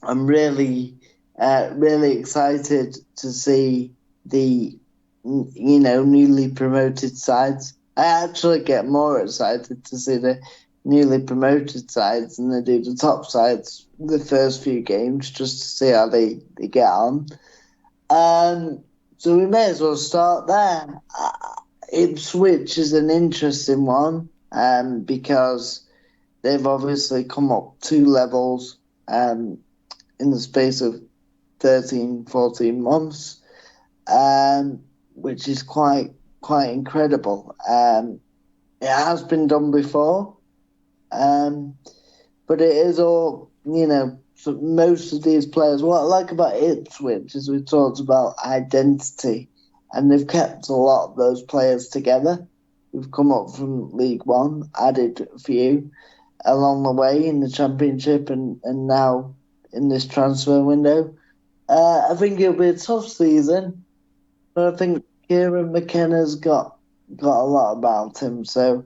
really excited to see the newly promoted sides. I actually get more excited to see the newly promoted sides than I do the top sides the first few games, just to see how they get on. So we may as well start there. Ipswich is an interesting one because they've obviously come up 2 levels in the space of 13, 14 months, which is quite incredible. It has been done before, but it is all, so most of these players, what I like about Ipswich is we talked about identity, and they've kept a lot of those players together. We've come up from League One, added a few along the way in the Championship and now in this transfer window. I think it'll be a tough season, but I think Kieran McKenna's got a lot about him, so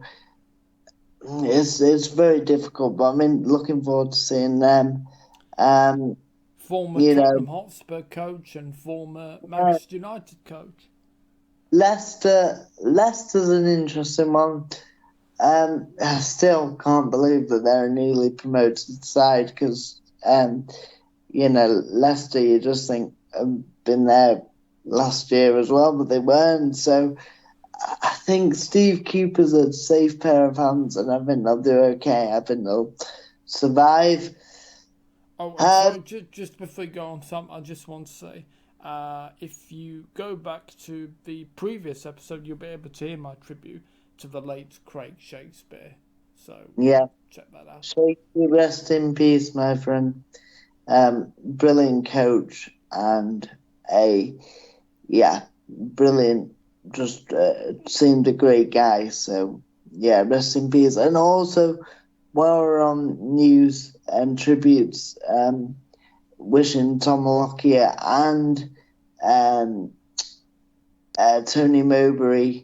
it's very difficult. But looking forward to seeing them. Former Tottenham Hotspur coach and former Manchester United coach. Leicester's an interesting one. I still can't believe that they're a newly promoted side because, Leicester, you just think been there last year as well, but they weren't. So I think Steve Cooper's a safe pair of hands, and I think they'll do okay. I think they'll survive. Oh, sorry, just before you go on, Sam, I just want to say, if you go back to the previous episode, you'll be able to hear my tribute to the late Craig Shakespeare. So check that out. Shakespeare, rest in peace, my friend. Brilliant coach and brilliant. Just seemed a great guy. So rest in peace. And also, while we're on news and tributes, wishing Tom Lockyer and Tony Mowbray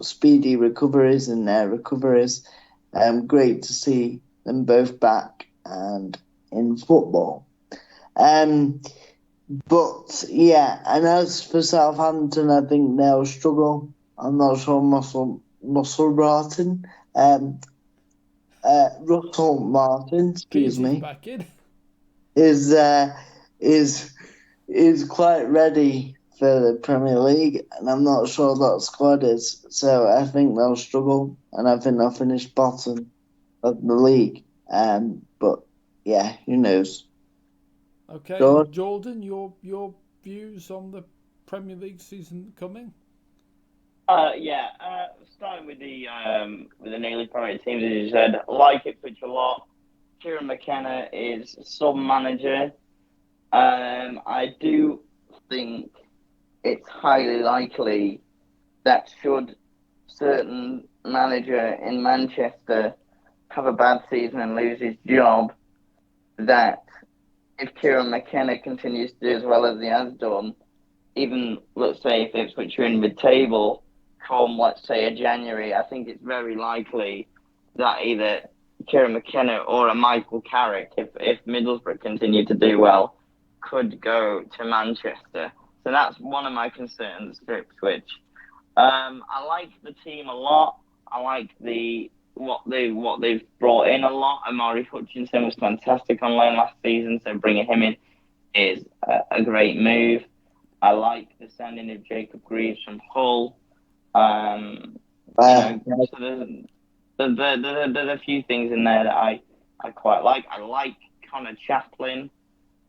speedy recoveries in their recoveries. Great to see them both back and in football. But and as for Southampton, I think they'll struggle. I'm not sure Russell Martin, excuse me, back in. is quite ready for the Premier League, and I'm not sure that squad is. So I think they'll struggle, and I think they'll finish bottom of the league. But who knows? Okay, Jordan, your views on the Premier League season coming? Starting with the newly promoted teams, as you said, I like Ipswich a lot. Kieran McKenna is sub-manager. I do think it's highly likely that should certain manager in Manchester have a bad season and lose his job, that if Kieran McKenna continues to do as well as he has done, even, let's say, if Ipswich are in mid-table come, let's say, a January, I think it's very likely that either Kieran McKenna or a Michael Carrick, if Middlesbrough continue to do well, could go to Manchester. So that's one of my concerns for Ipswich. I like the team a lot. I like what they've brought in a lot. Amari Hutchinson was fantastic on loan last season, so bringing him in is a great move. I like the signing of Jacob Greaves from Hull. So there's a few things in there that I quite like. I like Connor Chaplin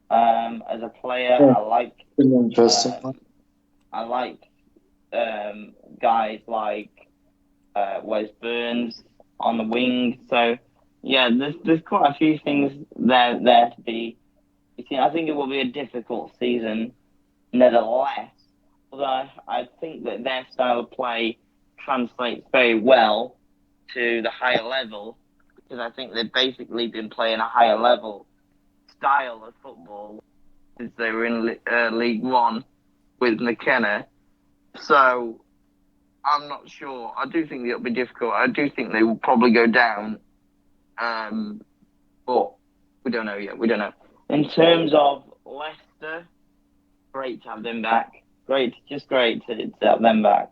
as a player. I like guys like Wes Burns on the wing. So there's quite a few things there to be. I think it will be a difficult season, nevertheless. Although I think that their style of play translates very well to the higher level, because I think they've basically been playing a higher level style of football since they were in League One with McKenna. So I'm not sure. I do think it'll be difficult. I do think they will probably go down. But we don't know yet. We don't know. In terms of Leicester, great to have them back. Great to have them back.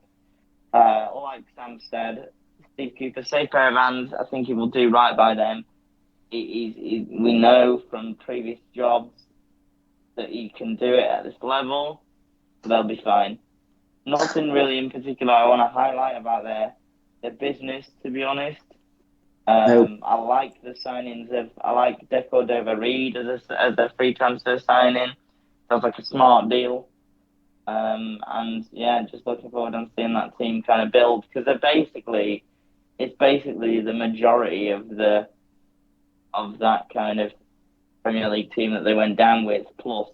Like Sam said, Steve Cooper, safe pair of hands. I think he will do right by them. We know from previous jobs that he can do it at this level. So they'll be fine. Nothing really in particular I want to highlight about their business, to be honest. I like the signings I like De Cordova Reid as a free transfer signing. Sounds like a smart deal. And yeah, just looking forward to seeing that team kind of build, because it's basically the majority of that kind of Premier League team that they went down with, plus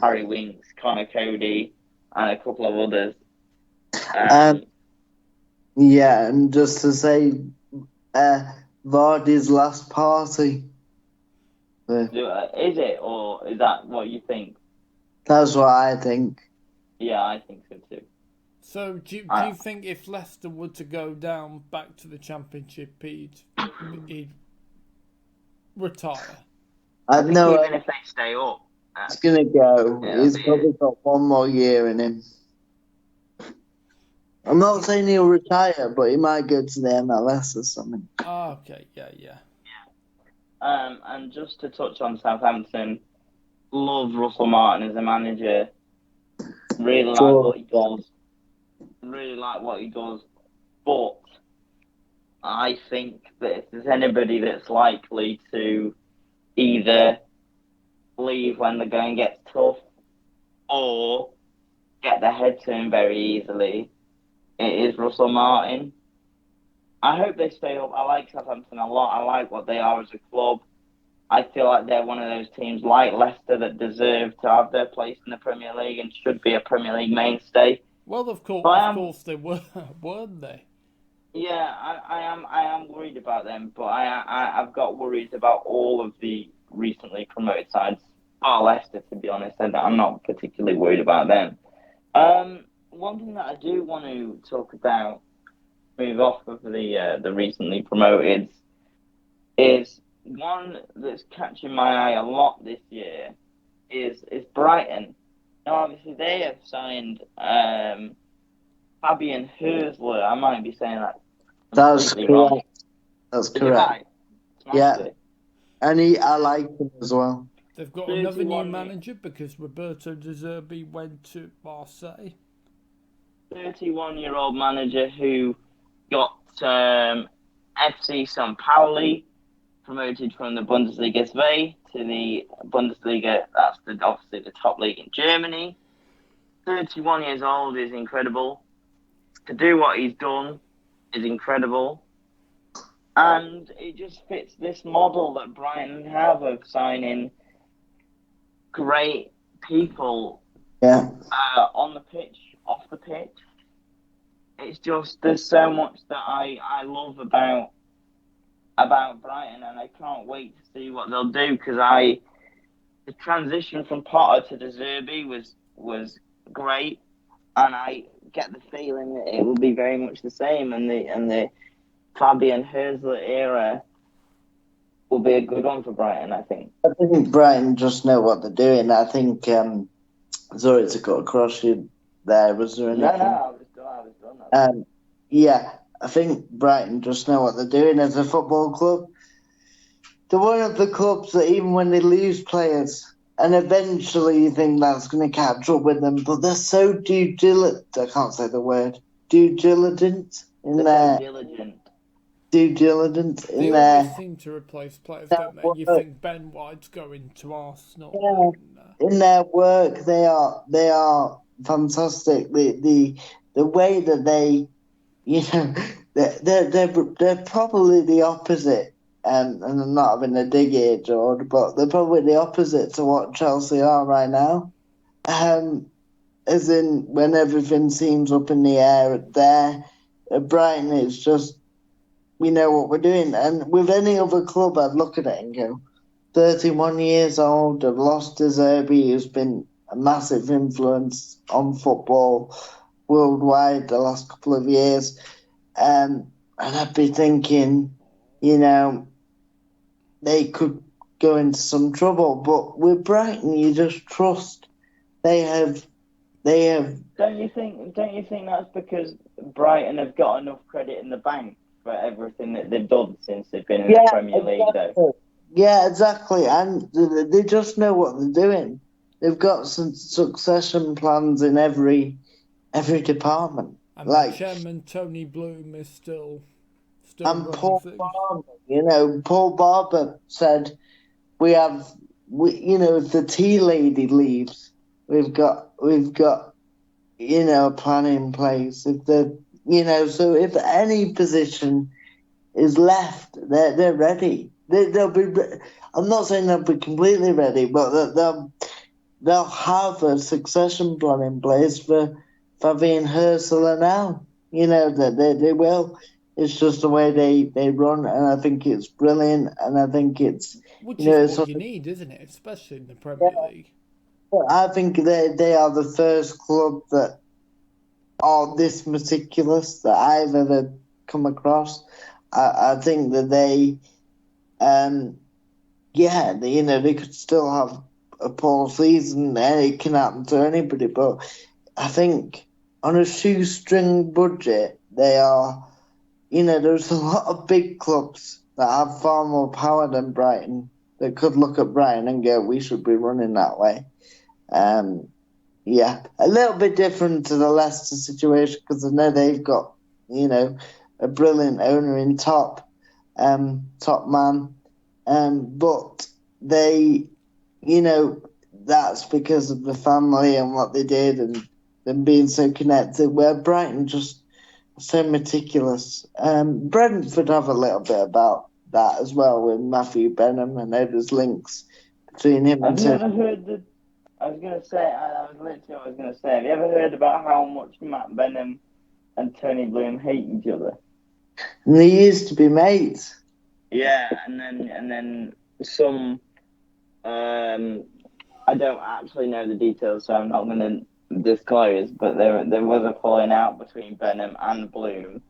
Harry Winks, Connor Cody, and a couple of others. Yeah, and just to say, Vardy's last party. Is it, or is that what you think? That's what I think. Yeah, I think so too. So do you think if Leicester were to go down back to the Championship, he'd retire? I think even if they stay up, he's gonna go. Yeah, He's probably got one more year in him. I'm not saying he'll retire, but he might go to the MLS or something. Oh, okay, yeah. And just to touch on Southampton, love Russell Martin as a manager. Really like what he does. Really like what he does. But I think that if there's anybody that's likely to either leave when the going gets tough or get their head turned very easily, it is Russell Martin. I hope they stay up. I like Southampton a lot. I like what they are as a club. I feel like they're one of those teams like Leicester that deserve to have their place in the Premier League and should be a Premier League mainstay. Well, of course they were, weren't they? Yeah, I am worried about them, but I've got worries about all of the recently promoted sides. Leicester, to be honest, and I'm not particularly worried about them. One thing that I do want to talk about, move off of the recently promoted, is one that's catching my eye a lot this year is Brighton. Now, obviously, they have signed Fabian Herzler. I might be saying that completely wrong. That's correct. Yeah, and I like him as well. They've got another new manager because Roberto De Zerbi went to Marseille. 31-year-old manager who got FC São Paulo promoted from the Bundesliga 2 to the Bundesliga. That's obviously the top league in Germany. 31 years old is incredible. To do what he's done is incredible. And it just fits this model that Brighton have of signing great people on the pitch, off the pitch. It's just, there's so much that I love about Brighton, and I can't wait to see what they'll do, because the transition from Potter to De Zerbi was great, and I get the feeling that it will be very much the same, and the Fabian Herzler era will be a good one for Brighton, I think. I think Brighton just know what they're doing. I think, sorry to cut across you there, was there anything? No, I was done. Yeah, I think Brighton just know what they're doing as a football club. They're one of the clubs that even when they lose players, and eventually you think that's going to catch up with them, but they're so due diligent. I can't say the word. Due diligent in their. Due diligent in they their. Always seem to replace players, don't they? You think Ben White's going to Arsenal? Yeah. In their work, they are fantastic. The way that they, they're probably the opposite. And I'm not having a dig here, George, but they're probably the opposite to what Chelsea are right now. As in, when everything seems up in the air there, at Brighton, it's just, we know what we're doing. And with any other club, I'd look at it and go, 31 years old, they've lost De Zerbi, who's been a massive influence on football worldwide the last couple of years. And I'd be thinking, they could go into some trouble. But with Brighton, you just trust. They have. Don't you think that's because Brighton have got enough credit in the bank for everything that they've done since they've been in the Premier League, though? Yeah, exactly. And they just know what they're doing. They've got some succession plans in every department. And the chairman, Tony Bloom, is still and Paul Barber, Paul Barber said, if the tea lady leaves, we've got a plan in place. If so if any position is left, they're ready. They'll be. I'm not saying they'll be completely ready, but they'll have a succession plan in place for Favi and Ursula now. That they will. It's just the way they run, and I think it's brilliant, and I think it's Which is what you need, isn't it? Especially in the Premier yeah, League. I think they are the first club that are this meticulous that I've ever come across. I think that they they could still have a poor season and it can happen to anybody, but I think on a shoestring budget, they are, there's a lot of big clubs that have far more power than Brighton that could look at Brighton and go, we should be running that way. A little bit different to the Leicester situation because I know they've got, a brilliant owner in top man. But they, that's because of the family and what they did and them being so connected, where Brighton just so meticulous. Brentford have a little bit about that as well with Matthew Benham. I know there's links between him and Have you ever heard the? I was gonna say. Have you ever heard about how much Matt Benham and Tony Bloom hate each other? And they used to be mates. Yeah, and then some. I don't actually know the details, so I'm not going to disclose. But there was a falling out between Benham and Bloom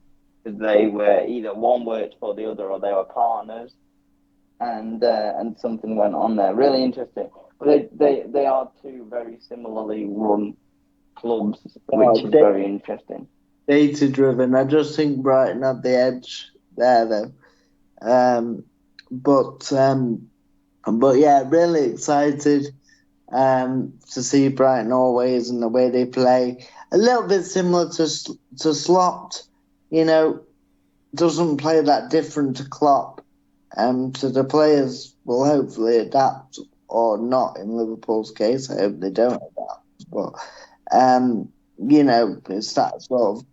because they were either one worked for the other or they were partners, and something went on there. Really interesting. But they are two very similarly run clubs, which is very interesting. Data driven. I just think Brighton had the edge there, though. But yeah, really excited to see Brighton always and the way they play. A little bit similar to Slot, doesn't play that different to Klopp. So the players will hopefully adapt, or not in Liverpool's case. I hope they don't adapt. But it's that sort of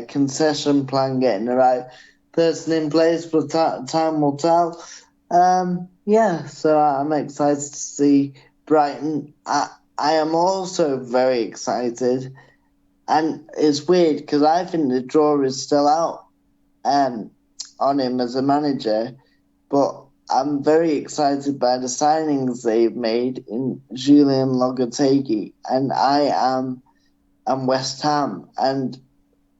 concession plan, getting the right person in place, but time will tell. So I'm excited to see Brighton. I am also very excited, and it's weird because I think the draw is still out on him as a manager, but I'm very excited by the signings they've made in Julian Lopetegui, and I'm West Ham, and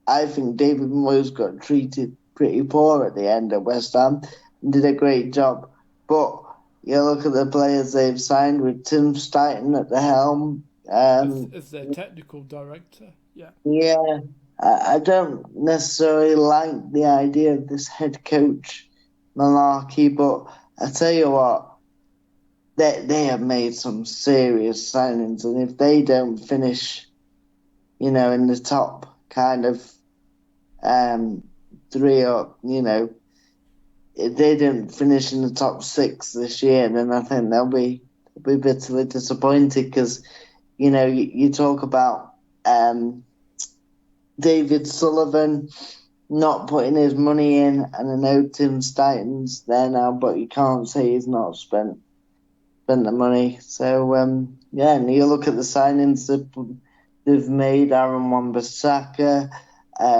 I think David Moyes got treated pretty poor at the end at West Ham and did a great job. But you look at the players they've signed with Tim Steiten at the helm. As their technical director, yeah. Yeah, I don't necessarily like the idea of this head coach malarkey, but I tell you what, they have made some serious signings, and if they don't finish, in the top kind of three up, if they didn't finish in the top six this year, then I think they'll be bitterly disappointed because, you talk about David Sullivan not putting his money in, and I know Tim Steiten's there now, but you can't say he's not spent the money. So, and you look at the signings that they've made, Aaron Wan-Bissaka,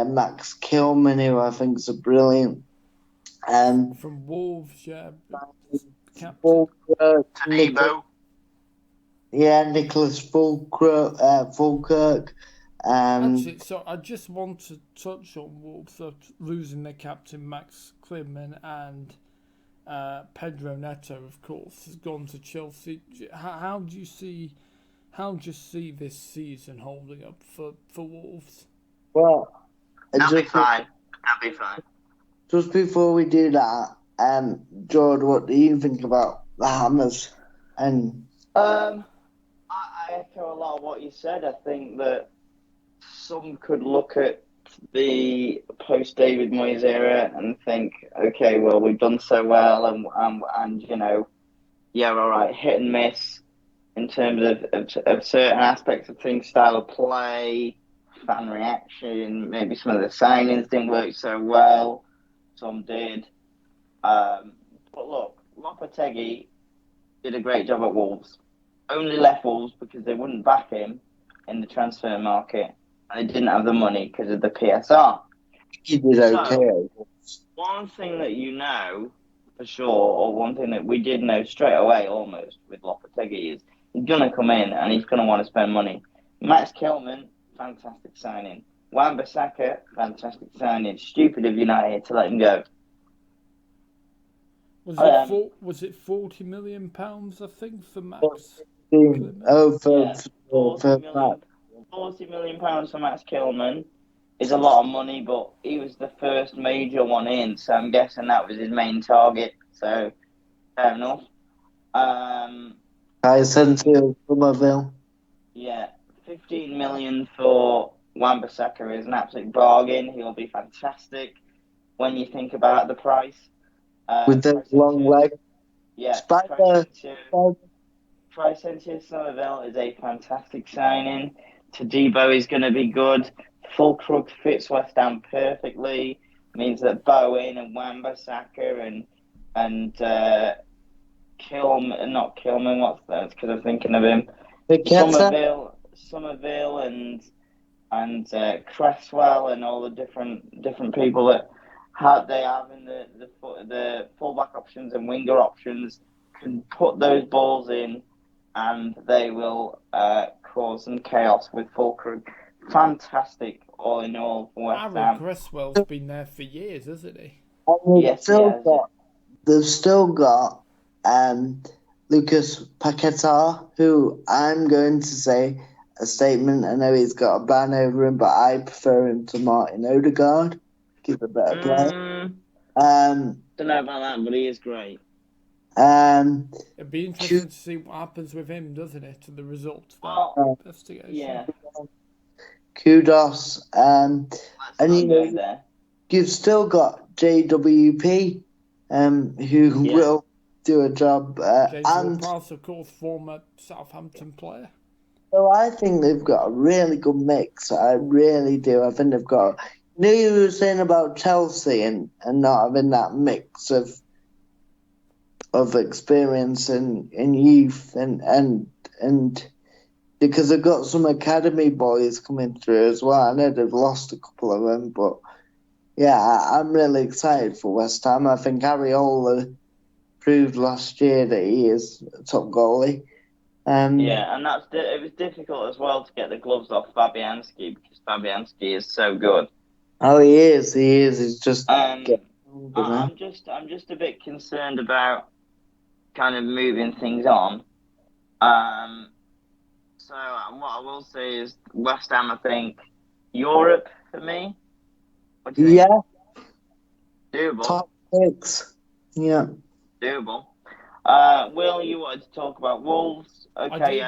Max Kilman, who I think is a brilliant. From Wolves, yeah. Captain. Nicholas Fulkirk. Actually, so I just want to touch on Wolves losing their captain Max Kilman and Pedro Neto, of course, has gone to Chelsea. How do you see this season holding up for Wolves? Well, They'll be fine. Just before we do that, George, what do you think about the Hammers? I echo a lot of what you said. I think that some could look at the post David Moyes era and think, okay, well, we've done so well, and all right, hit and miss in terms of certain aspects of things, style of play, fan reaction. Maybe some of the signings didn't work so well. Some did. But look, Lopetegui did a great job at Wolves. Only left Wolves because they wouldn't back him in the transfer market, and they didn't have the money because of the PSR. He did okay. So, one thing that you know for sure, or one thing that we did know straight away almost with Lopetegui is he's going to come in and he's going to want to spend money. Max Kilman, fantastic signing. Wan-Bissaka, fantastic signing. Stupid of United to let him go. Was it £40 million? I think for Max. £40 million for Max Kilman is a lot of money, but he was the first major one in, so I'm guessing that was his main target. So fair enough. I sent to Somerville. Yeah, 15 million for Wan-Bissaka is an absolute bargain. He'll be fantastic when you think about the price. With the long leg. Yeah, Price into Somerville is a fantastic signing. Tadibo is going to be good. Fulkrug fits West Ham perfectly. Means that Bowen and Wan-Bissaka and not Kilman, what's that? Because I'm thinking of him. Somerville and Cresswell and all the different people that they have in the fullback options and winger options can put those balls in, and they will cause some chaos with Fulkrug. Fantastic, all in all, for West Ham. Aaron Cresswell's been there for years, hasn't he? Yes, they've still got Lucas Paquetá, who I'm going to say a statement. I know he's got a ban over him, but I prefer him to Martin Odegaard. He's a better player. Don't know about that, but he is great. It'd be interesting to see what happens with him, doesn't it? To the results of that investigation. Yeah. Kudos. And you've still got JWP, who will do a job. And Prowse, of course, former Southampton player. So I think they've got a really good mix. I really do. I think they've got. You were saying about Chelsea and not having that mix of experience and youth and because they've got some academy boys coming through as well. I know they've lost a couple of them, but yeah, I'm really excited for West Ham. I think Areola proved last year that he is a top goalie. And it was difficult as well to get the gloves off Fabianski because Fabianski is so good. Oh, he is. He's just. I'm just a bit concerned about kind of moving things on. So what I will say is West Ham, I think, Europe for me. What do you think? Doable. Top 6. Yeah. Doable. Will, you wanted to talk about Wolves? Okay,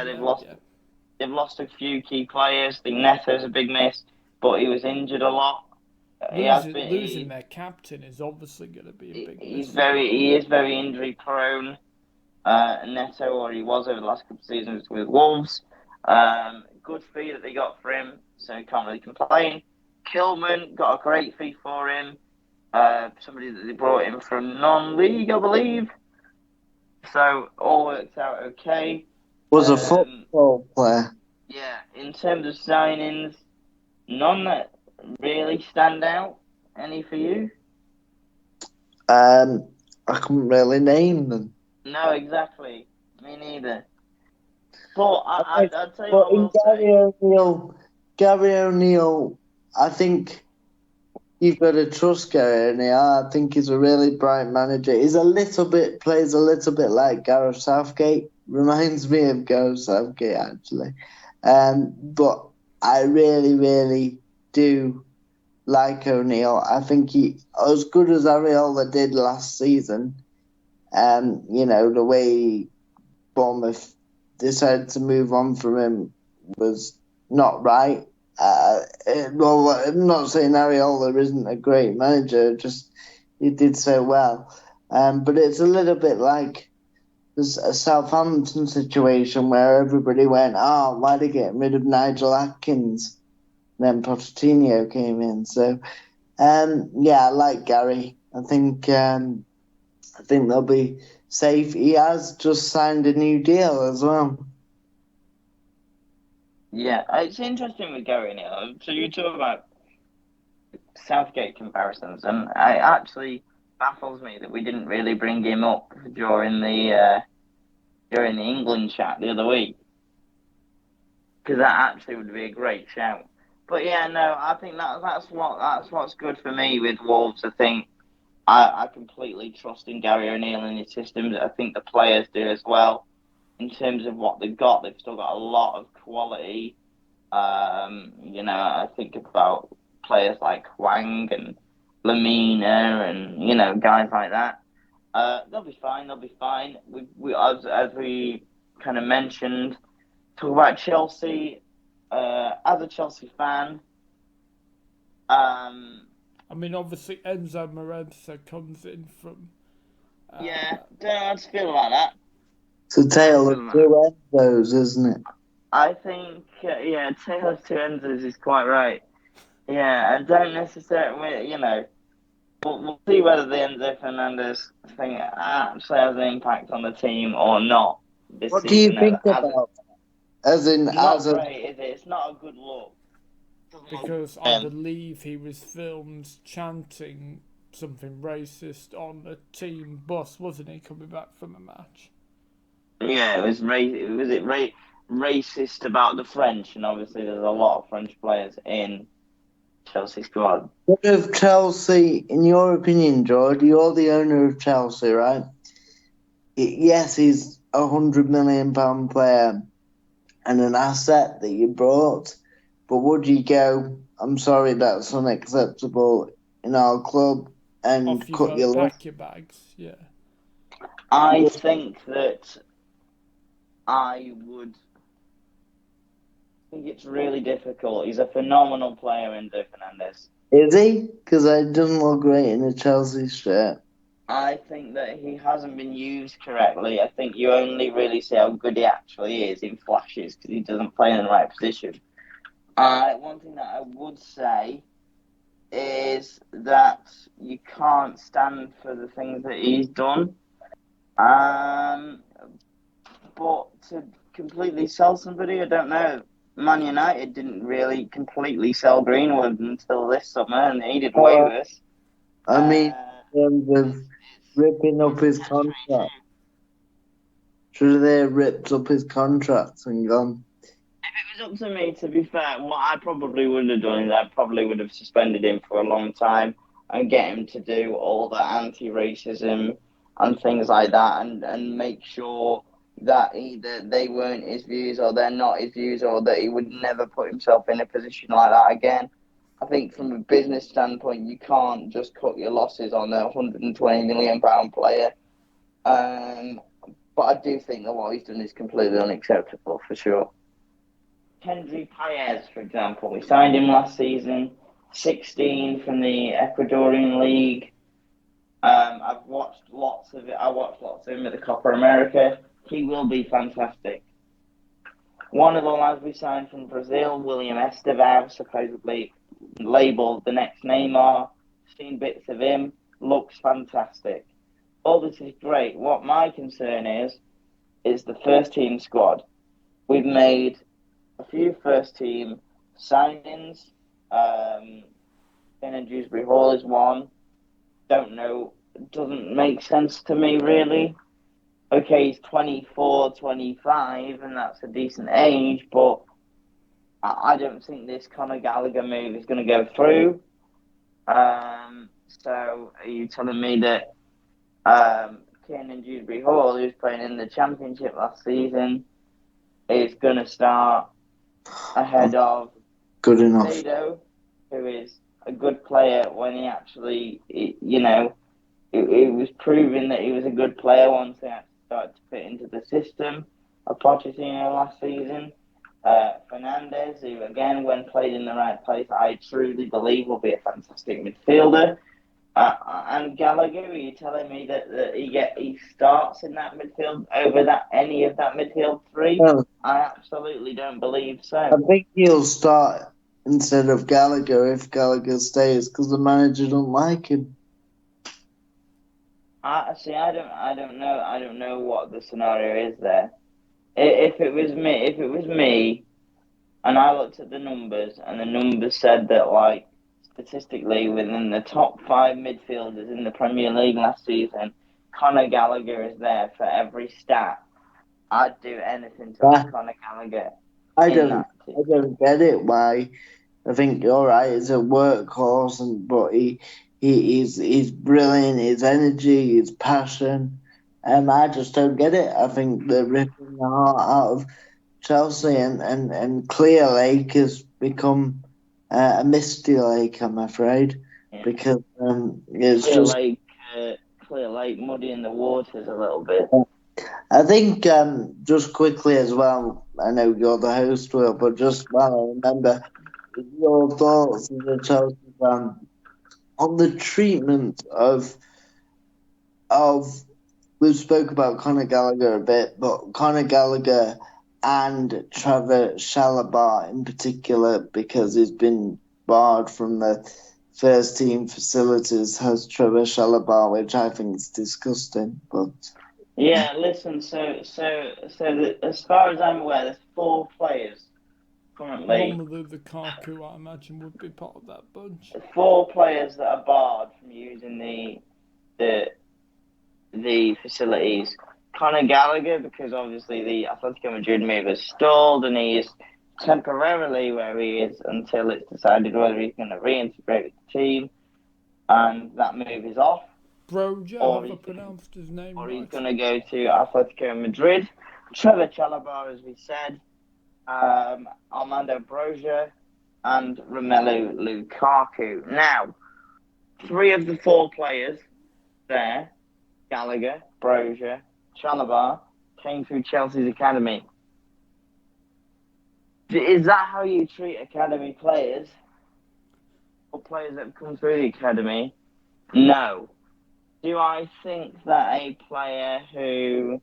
they've lost a few key players. I think Neto's a big miss, but he was injured a lot. Losing their captain is obviously going to be a big miss. He is very injury prone. Neto, or he was over the last couple of seasons with Wolves. Good fee that they got for him, so he can't really complain. Kilman got a great fee for him. Somebody that they brought in from non-league, I believe. So all worked out okay. Was a football player. Yeah, in terms of signings, none that really stand out. Any for you? I couldn't really name them. No, exactly. Me neither. But I'd tell you what I will say. Gary O'Neill, I think you've got to trust Gary O'Neill. I think he's a really bright manager. Plays a little bit like Gareth Southgate. Reminds me of Gareth Southgate, actually. But I really, really do like O'Neill. I think he, as good as Areola did last season, the way Bournemouth decided to move on from him was not right. Well, I'm not saying Areola isn't a great manager, just he did so well. But it's a little bit like there's a Southampton situation where everybody went, why are they getting rid of Nigel Atkins? Then Pochettino came in. So, I like Gary. I think they'll be safe. He has just signed a new deal as well. Yeah, it's interesting with Gary Neal. So you talk about Southgate comparisons, and it actually baffles me that we didn't really bring him up during the England chat the other week, because that actually would be a great shout. But yeah, no, I think that's what's good for me with Wolves. I think I completely trust in Gary O'Neill and his systems. I think the players do as well. In terms of what they've got, they've still got a lot of quality. I think about players like Wang and Lamina and guys like that. They'll be fine. They'll be fine. We as we kind of mentioned, talk about Chelsea. As a Chelsea fan, I mean, obviously Enzo Maresca comes in from. don't know how to feel about that. It's a tale of two Enzos, isn't it? I think, tale of two Enzos is quite right. Yeah, I don't necessarily, we'll see whether the Enzo Fernandez thing actually has an impact on the team or not this What season. do you think about that? As in, not great, is it? It's not a good look. Because I believe he was filmed chanting something racist on a team bus, wasn't he, coming back from a match? Yeah, it was racist about the French, and obviously there's a lot of French players in Chelsea squad. What of Chelsea, in your opinion, George? You're the owner of Chelsea, right? Yes, he's a £100 million player and an asset that you brought, but would you go, I'm sorry, that's unacceptable in our club, and Off you cut go, your pack your bags, yeah. I think that I would think it's really difficult. He's a phenomenal player, Enzo Fernandez. Is he? Because it doesn't look great in a Chelsea shirt. I think that he hasn't been used correctly. I think you only really see how good he actually is in flashes because he doesn't play in the right position. One thing that I would say is that you can't stand for the things that he's done. But to completely sell somebody, I don't know. Man United didn't really completely sell Greenwood until this summer, and he did way worse. I mean, in terms of ripping up his contract. Should they have ripped up his contract and gone? If it was up to me, to be fair, what I probably would have done is I probably would have suspended him for a long time and get him to do all the anti-racism and things like that, and make sure that either they weren't his views or they're not his views, or that he would never put himself in a position like that again. I think from a business standpoint, you can't just cut your losses on a £120 million player. But I do think that what he's done is completely unacceptable, for sure. Kendry Paez, for example, we signed him last season, 16 from the Ecuadorian League. I've watched lots of it. I watched lots of him at the Copa America. He will be fantastic. One of the lads we signed from Brazil, William Estevao, supposedly labelled the next Neymar. Seen bits of him. Looks fantastic. All this is great. What my concern is the first team squad. We've made a few first team signings. Dewsbury Hall is one. Don't know. Doesn't make sense to me, really. Okay, he's 24, 25, and that's a decent age, but I don't think this Conor Gallagher move is going to go through. So are you telling me that Kiernan Dewsbury Hall, who's playing in the Championship last season, is going to start ahead of Good enough. Beto, who is a good player when he actually, it was proven that he was a good player once he actually started to fit into the system of Pochettino last season. Fernandez, who again, when played in the right place, I truly believe will be a fantastic midfielder. And Gallagher, are you telling me that he starts in that midfield over that any of that midfield three? Well, I absolutely don't believe I so. think he'll start instead of Gallagher if Gallagher stays because the manager don't like him. I don't know what the scenario is there. If it was me, and I looked at the numbers, and the numbers said that like statistically within the top 5 midfielders in the Premier League last season, Conor Gallagher is there for every stat. I'd do anything to Yeah, have Conor Gallagher I in don't, that team. I don't get it why. I think you're right. It's a workhorse, but he's brilliant. His energy, his passion. I just don't get it. I think they're ripping the heart out of Chelsea, and Clear Lake has become a misty lake. I'm afraid Yeah. because it's Clear just. Lake, Clear Lake, muddy in the waters a little bit. I think just quickly as well. I know you're the host, Will, but just while I remember your thoughts as a Chelsea fan on the treatment of we spoke about Conor Gallagher a bit, but Conor Gallagher and Trevor Chalobah in particular, because he's been barred from the first team facilities, has Trevor Chalobah, which I think is disgusting. But Yeah, listen. As far as I'm aware, there's 4 players currently. Romelu Lukaku, I imagine, would be part of that bunch. 4 players that are barred from using the facilities. Conor Gallagher, because obviously the Atletico Madrid move has stalled, and he is temporarily where he is until it's decided whether he's going to reintegrate with the team, and that move is off, Broja, or have I pronounced his name he's right? going to go to Atletico Madrid. Trevor Chalobah, as we said, Armando Broja, and Romelu Lukaku. Now, 3 of the 4 players there, Gallagher, Broja, Chalobah, came through Chelsea's academy. Is that how you treat academy players? Or players that have come through the academy? No. Do I think that a player who,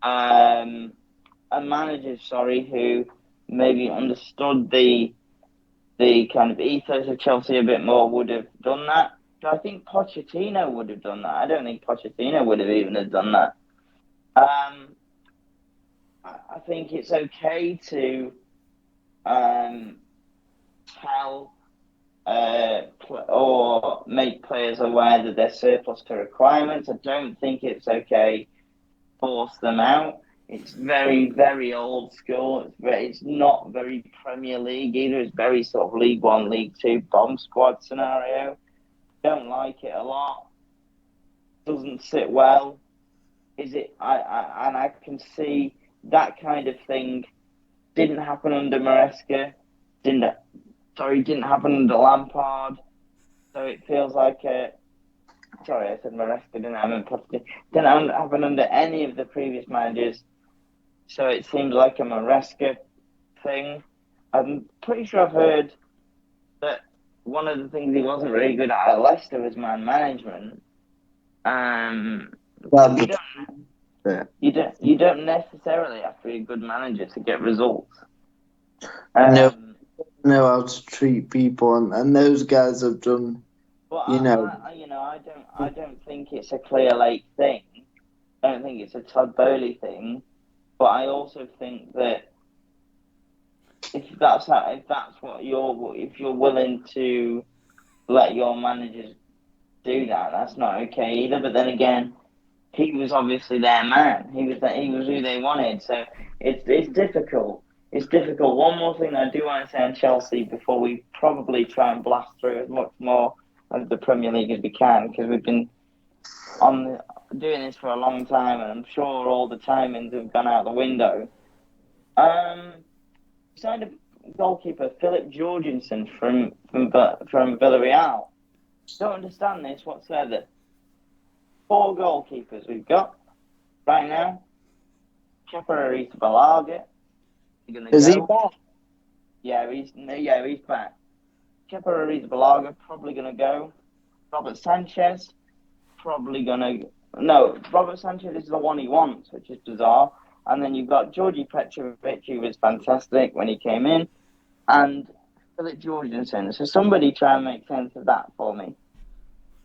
a manager, sorry, who maybe understood the kind of ethos of Chelsea a bit more would have done that? Do I think Pochettino would have done that? I don't think Pochettino would have even have done that. I think it's okay to tell or make players aware that they're surplus to requirements. I don't think it's okay to force them out. It's very, very old school. It's not very Premier League either. It's very sort of League One, League Two bomb squad scenario. Don't like it a lot. Doesn't sit well. Is it? I can see that kind of thing didn't happen under Maresca. Didn't happen under Lampard. So it feels like sorry, I said Maresca, didn't happen under any of the previous managers. So it seems like a Maresca thing. I'm pretty sure I've heard that one of the things he wasn't really good at Leicester was man management. well, You don't necessarily have to be a good manager to get results. know how to treat people, and those guys have done. But You know, I don't think it's a Clear Lake thing. I don't think it's a Todd Bowley thing. But I also think that if you're willing to let your managers do that, that's not okay either. But then again, he was obviously their man. He was who they wanted. So it's difficult. It's difficult. One more thing I do want to say on Chelsea before we probably try and blast through as much more of the Premier League as we can, because we've been doing this for a long time, and I'm sure all the timings have gone out the window. Signed a goalkeeper, Philip Jorgensen from Villarreal. Don't understand this whatsoever. 4 goalkeepers we've got right now. Kepa Arrizabalaga. is he back? Yeah, he's back. Kepa Arrizabalaga probably going to go. Robert Sanchez, probably gonna. No, Robert Sanchez is the one he wants, which is bizarre. And then you've got Georgi Petrovic, who was fantastic when he came in, and Philip Jorgensen. So somebody try and make sense of that for me.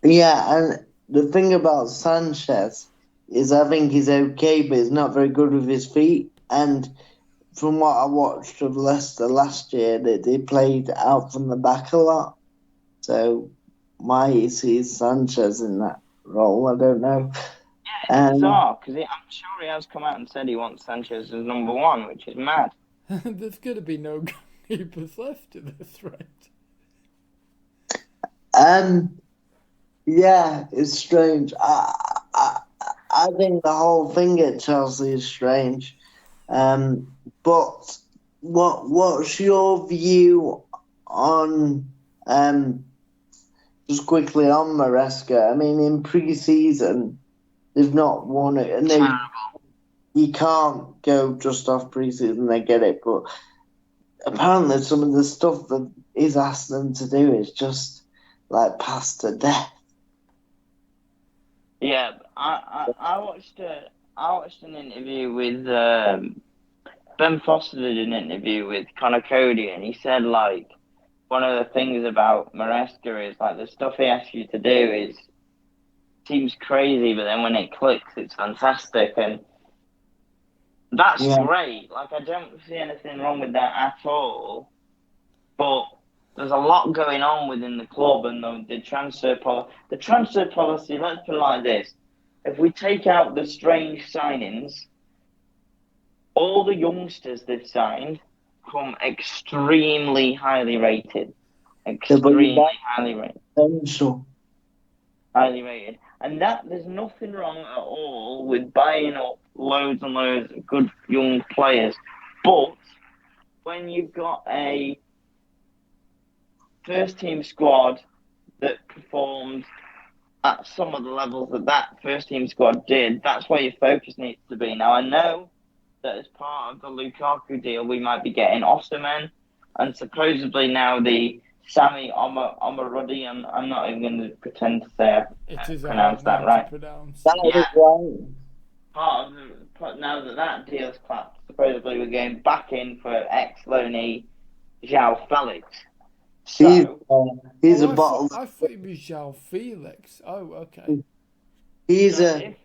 Yeah, and the thing about Sanchez is I think he's okay, but he's not very good with his feet. And from what I watched of Leicester last year, they played out from the back a lot. So why is he Sanchez in that role? I don't know. Yeah, it's bizarre, because I'm sure he has come out and said he wants Sanchez as number one, which is mad. There's going to be no goalkeepers left at this rate. Yeah, it's strange. I think the whole thing at Chelsea is strange. But what's your view on just quickly on Maresca? I mean, in pre-season, they've not won it, and you can't go just off pre-season. They get it, but apparently some of the stuff that he's asked them to do is just like past to death. Yeah, I watched an interview with Ben Foster did an interview with Connor Cody, and he said like one of the things about Maresca is like the stuff he asks you to do seems crazy, but then when it clicks, it's fantastic, and that's great. Like I don't see anything wrong with that at all, but there's a lot going on within the club and the transfer policy. The transfer policy, let's put it like this. If we take out the strange signings, all the youngsters they've signed come extremely highly rated. Extremely highly rated. Highly rated. And there's nothing wrong at all with buying up loads and loads of good young players. But when you've got a first team squad that performed at some of the levels that first team squad did, that's where your focus needs to be. Now I know that as part of the Lukaku deal we might be getting Osimhen and supposedly now the Sami Omarudi. I'm not even going to pretend to say I pronounced that right. Now that deal's clapped, supposedly we're getting back in for ex-loanee João Felix. So, he's a bottle. I thought it was João Felix. Oh, okay. He's a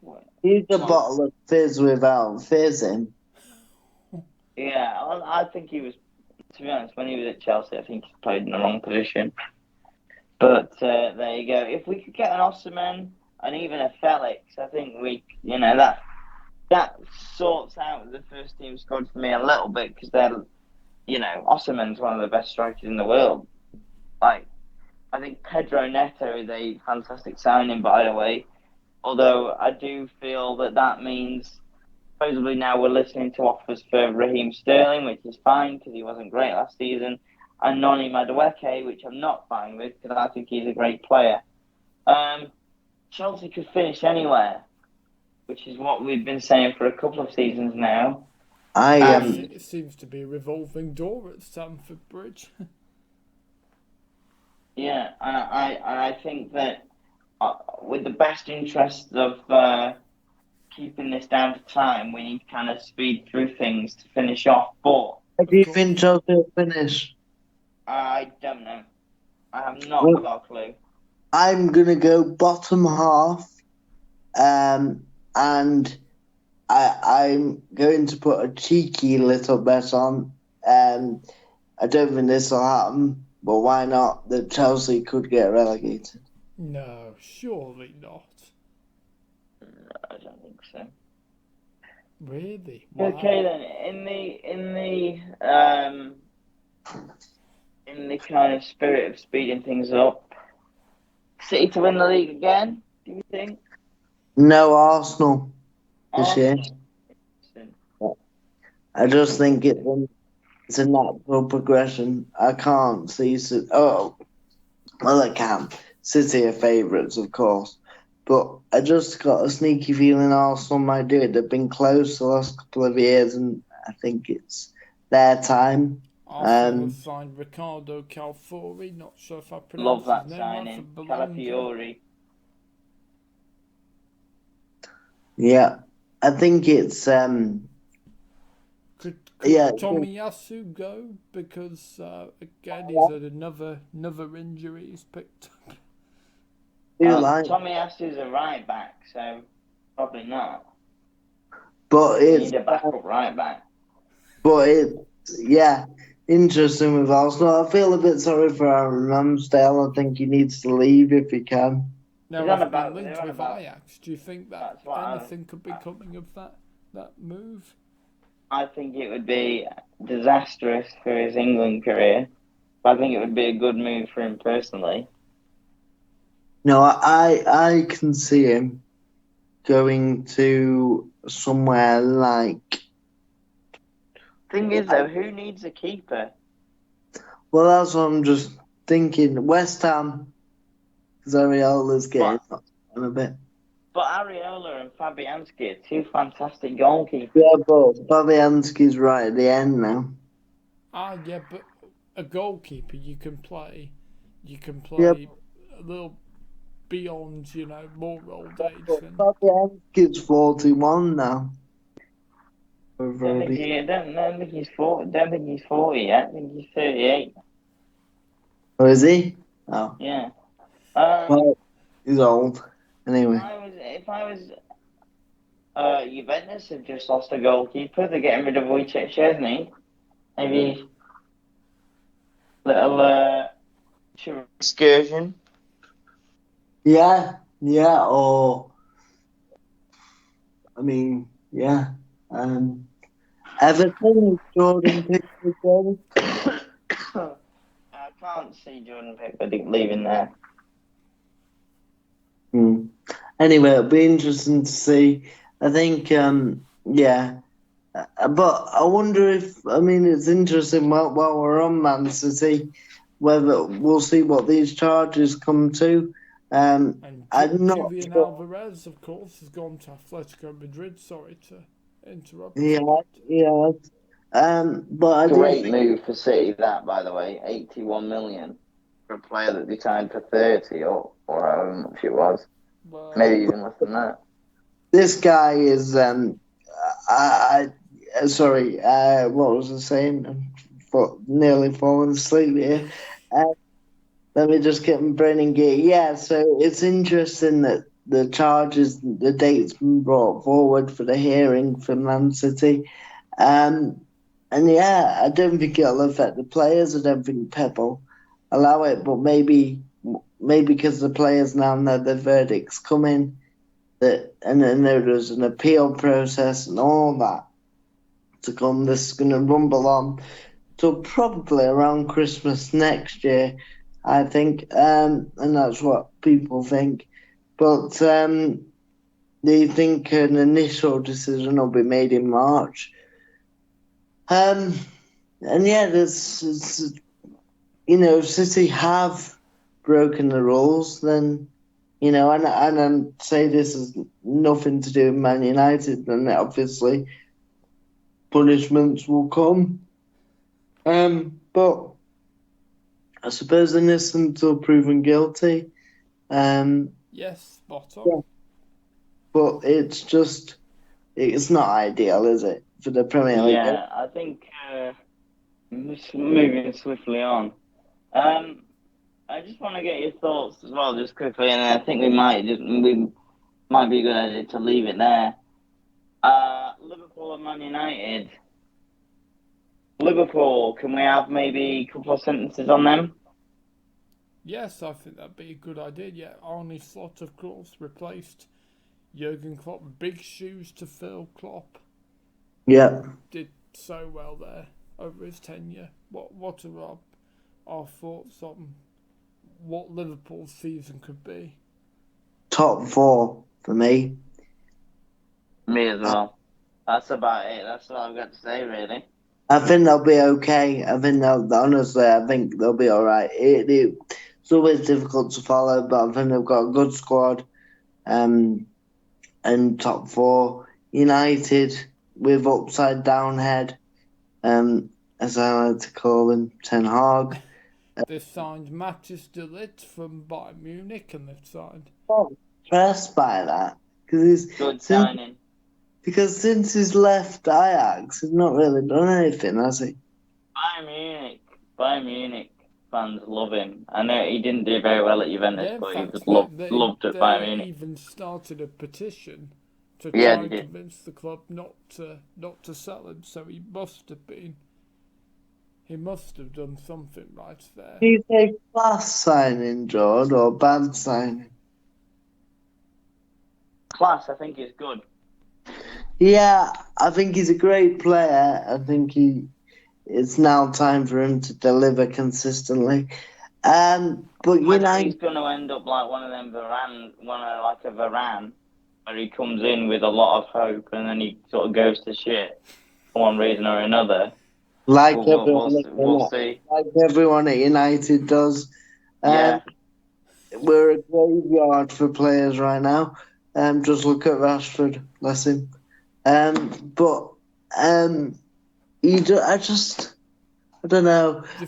bottle of fizz without fizzing. Yeah, I think he was. To be honest, when he was at Chelsea, I think he played in the wrong position. But there you go. If we could get an Osimhen and even a Felix, I think that sorts out the first team squad for me a little bit because Osimhen's one of the best strikers in the world. Like, I think Pedro Neto is a fantastic signing, by the way. Although I do feel that means supposedly now we're listening to offers for Raheem Sterling, which is fine because he wasn't great last season, and Noni Madueke, which I'm not fine with because I think he's a great player. Chelsea could finish anywhere, which is what we've been saying for a couple of seasons now. It seems to be a revolving door at Stamford Bridge. Yeah, and I think that with the best interest of keeping this down to time, we need to kind of speed through things to finish off. But how do you think Chelsea will finish? I don't know. I have not got a clue. I'm gonna go bottom half, and I'm going to put a cheeky little bet on. I don't think this will happen, but why not? That Chelsea could get relegated. No, surely not. I don't think so. Really? Wow. Okay then. In the kind of spirit of speeding things up, City to win the league again? Do you think? No, Arsenal this year. I just think it's a natural progression. I can't see. I can. City are favourites, of course. But I just got a sneaky feeling Arsenal might do it. They've been close the last couple of years, and I think it's their time. Arsenal have signed Ricardo Calfori. Not sure if I pronounced Love that his name right, signing. for Bologna. Calafiori. Yeah, I think it's Could yeah. Tomiyasu go? Because again, he's had another injury he's picked up. Tommy Asu's a right back, so probably not. But You it's need a backup right back. But it's interesting with Arsenal. I feel a bit sorry for Aaron Ramsdale. I think he needs to leave if he can. Now, He's on he's about- been linked they're on with about- Ajax. Do you think that That's what I- anything could be coming of that move? I think it would be disastrous for his England career. But I think it would be a good move for him personally. No, I can see him going to somewhere like. Thing is, though, who needs a keeper? Well, that's what I'm just thinking. West Ham, Zariola's getting up a bit. But Areola and Fabianski are two fantastic goalkeepers. Yeah, but Fabianski's right at the end now. Yeah, but a goalkeeper you can play Yep. a little beyond, more old age than. Fabianski's 41 now. Don't think he's 40. Don't think he's 40 yet. I think he's 38. Oh, is he? Oh. Yeah. Well, he's old. Anyway. If I was Juventus have just lost a goalkeeper. They're getting rid of Wojciech Szczesny. Maybe little excursion. Yeah, or I mean, yeah. Everton, Jordan Pickford. I can't see Jordan Pickford leaving there. Anyway, it'll be interesting to see. I think, yeah. But I wonder if, it's interesting while we're on Man City, whether we'll see what these charges come to. And I'm not Julian sure. Alvarez, of course, has gone to Atletico Madrid. Sorry to interrupt. Yeah. But I Great do move for City, that, by the way. 81 million for a player that they signed for 30 or however much it was. Well, Maybe even less than that. this guy is sorry, what was I saying? Nearly fallen asleep here. Let me just get my brain in gear. Yeah, so it's interesting that the date's been brought forward for the hearing for Man City. And yeah, I don't think it'll affect the players. I don't think Pep will allow it, but maybe because the players now know the verdict's coming, and then there's an appeal process and all that to come. This is going to rumble on till probably around Christmas next year, I think, and that's what people think. But do you think an initial decision will be made in March? And yeah, if City have broken the rules, then and I say this has nothing to do with Man United, then obviously punishments will come. But I suppose innocent until proven guilty. yes, spot on. Yeah. But it's not ideal, is it, for the Premier League? Yeah, I think moving swiftly on. I just want to get your thoughts as well, just quickly, and I think we might be a good idea to leave it there. Liverpool and Man United. Liverpool, can we have maybe a couple of sentences on them? Yes, I think that'd be a good idea. Yeah, Arne Slot, of course, replaced Jurgen Klopp. Big shoes to fill. Klopp Yeah. did so well there over his tenure. What are our thoughts on what Liverpool's season could be? Top 4 for me. Me as well. That's about it. That's all I've got to say, really. I think they'll be okay. I think they'll be all right. It's always difficult to follow, but I think they've got a good squad. And top 4. United with upside down head. And as I like to call him, Ten Hag. They've signed Mattis de Ligt from Bayern Munich, and they've signed. I'm impressed by that Good signing. because since he's left Ajax, he's not really done anything, has he? Bayern Munich fans love him. I know he didn't do very well at Juventus, Yeah, in but he fact, was loved at Bayern they Munich. even started a petition to Yeah, try they and did. convince the club not to sell him. So he must have done something right there. Do you say class signing, George, or bad signing? Class, I think, is good. Yeah, I think he's a great player. I think it's now time for him to deliver consistently. But Whether he's going to end up like one of them like a Varane, where he comes in with a lot of hope and then he sort of goes to shit for one reason or another. like We'll see. Like everyone at United does. Yeah. We're a graveyard for players right now. Just look at Rashford, bless him. I don't know. Do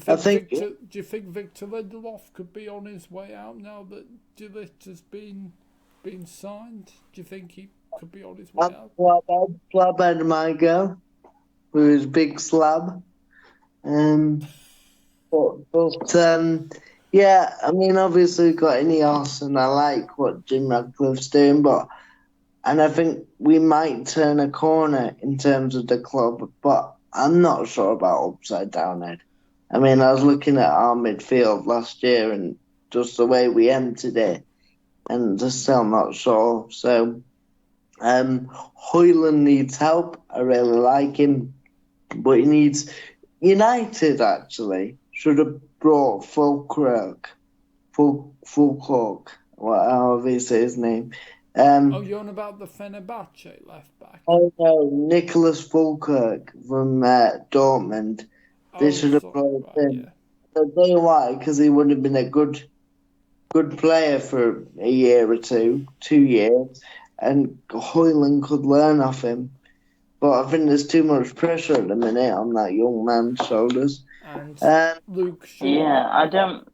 you think Victor Lindelof could be on his way out now that de Ligt has been signed? Do you think he could be on his way out? Slabhead might go with his big slab. Yeah, I mean, obviously we've got Ineos, and I like what Jim Radcliffe's doing, and I think we might turn a corner in terms of the club, but I'm not sure about upside down head. I mean, I was looking at our midfield last year and just the way we emptied it, and just still not sure. So, Højlund needs help. I really like him, but he needs United actually should have brought Fulkirk, however you say his name. You're on about the Fenerbahce left back. Oh no, Nicholas Fulkirk from Dortmund. They should have brought him. Yeah. I'll tell you why, because he would have been a good player for a year or 2 years, and Højlund could learn off him. But I think there's too much pressure at the minute on that young man's shoulders. And Luke Shaw. Yeah, I don't.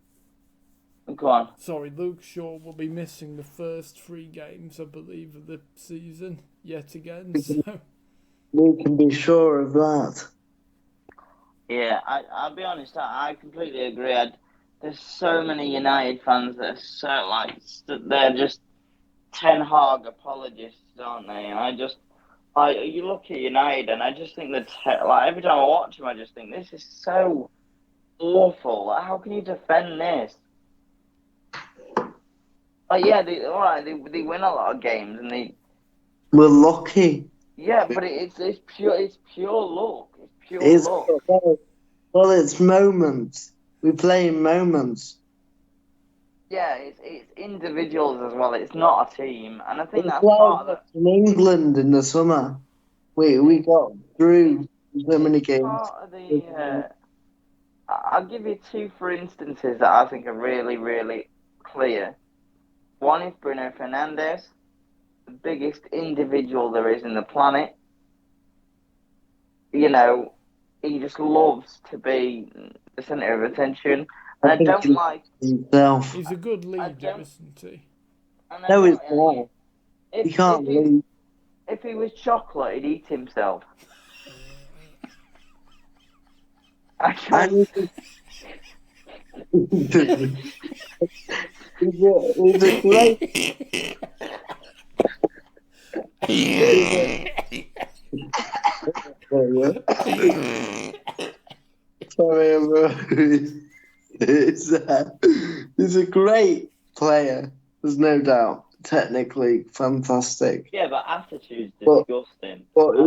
Go on. Sorry, Luke Shaw will be missing the first 3 games, I believe, of the season yet again. So we can be sure of that. Yeah, I'll be honest. I completely agree. There's so many United fans that are they're just Ten Hag apologists, aren't they? And you look at United, and I just think that every time I watch them, I just think this is so awful. Like, how can you defend this? Yeah, they win a lot of games, and we're lucky. Yeah, but it's pure luck. It's pure luck. Well, it's moments. We play in moments. Yeah, it's individuals as well. It's not a team, and I think that's part of it. In England in the summer, we got through so many games. Part of I'll give you 2 for instances that I think are really, really clear. One is Bruno Fernandes, the biggest individual there is in the planet. You know, he just loves to be the centre of attention. And I don't like himself. He's a good leader, isn't he? No, he's not. He can't lead. If he was chocolate, he'd eat himself. He's a great. Sorry, he's a great player. There's no doubt. Technically fantastic. Yeah, but attitude's disgusting. But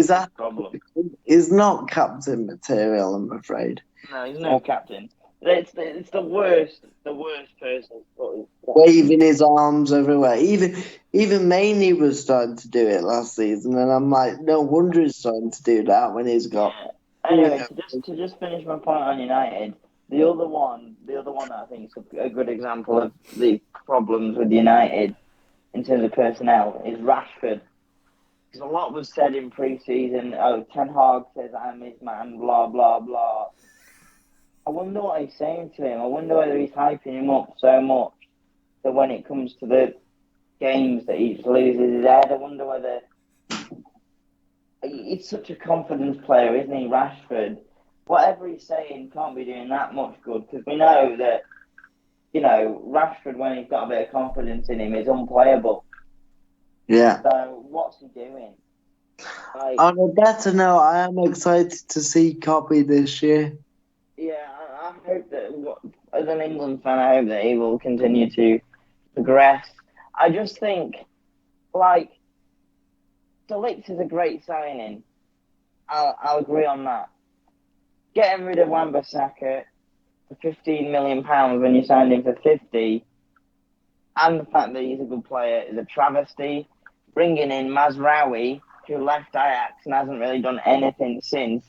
he's not captain material, I'm afraid. No, he's no captain. It's the worst person. Waving his arms everywhere. Even Maney was starting to do it last season, and I'm like, no wonder he's starting to do that when he's got. Yeah. Anyway, to just finish my point on United, the other one that I think is a good example of the problems with United in terms of personnel is Rashford. Because a lot was said in pre-season. Oh, Ten Hag says I'm his man. Blah blah blah. I wonder what he's saying to him. I wonder whether he's hyping him up so much that when it comes to the games that he just loses his head. I wonder whether he's such a confidence player, isn't he, Rashford? Whatever he's saying can't be doing that much good because we know that, Rashford, when he's got a bit of confidence in him, is unplayable. Yeah. So what's he doing? On a better note, I am excited to see Copy this year. Yeah, I hope that, as an England fan, I hope that he will continue to progress. I just think, De Ligt is a great signing. I'll agree on that. Getting rid of Wan-Bissaka for £15 million when you signed him for 50, and the fact that he's a good player is a travesty. Bringing in Mazraoui, who left Ajax and hasn't really done anything since,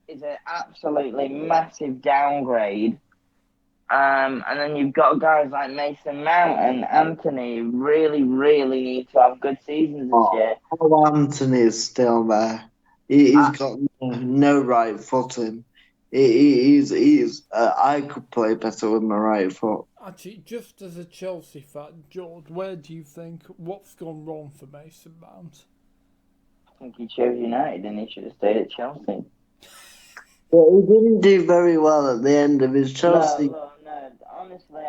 is an absolutely massive downgrade. And then you've got guys like Mason Mount and Anthony really, really need to have good seasons this year. Oh, Anthony is still there. He's got no right footing. I could play better with my right foot. Actually, just as a Chelsea fan, George, where do you think what's gone wrong for Mason Mount? I think he chose United and he should have stayed at Chelsea. But he didn't do very well at the end of his Chelsea. No. Honestly,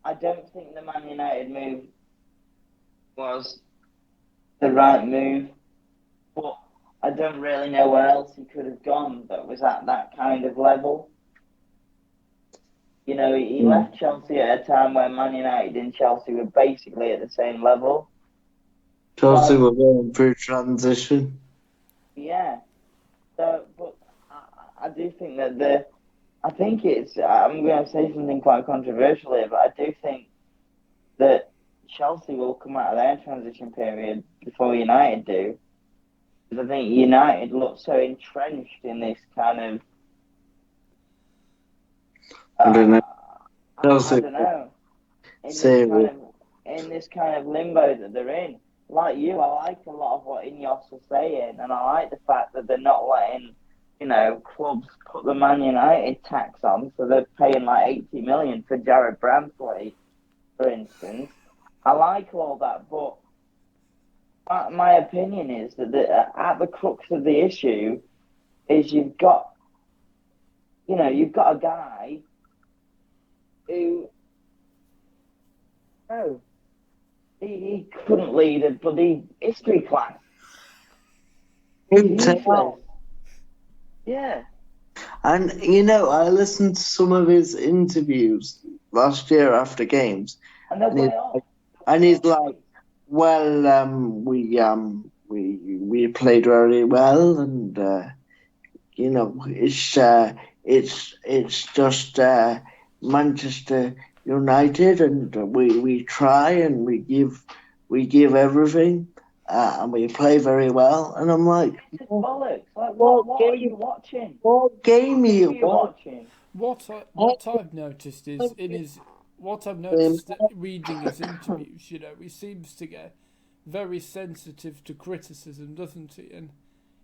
I don't think the Man United move was the right move, but I don't really know where else he could have gone that was at that kind of level. He left Chelsea at a time where Man United and Chelsea were basically at the same level. Chelsea were going through transition. Yeah. So, but I do think that I'm going to say something quite controversial here, but I do think that Chelsea will come out of their transition period before United do. Because I think United look so entrenched in this kind of... I don't know. I don't know. In this kind of limbo that they're in. Like you, I like a lot of what Ineos are saying, and I like the fact that they're not letting clubs put the Man United tax on, so they're paying like 80 million for Jared Branthwaite, for instance. I like all that, but my opinion is that at the crux of the issue is you've got a guy who, he couldn't lead a bloody history class. Useless. Yeah. And, I listened to some of his interviews last year after games. And he's like, well, we played very well, and, it's just Manchester United, and we try and we give everything. And we play very well, and I'm like, it's just bollocks. Like, what are you watching? What game are you watching? What I've noticed is reading his interviews, he seems to get very sensitive to criticism, doesn't he? And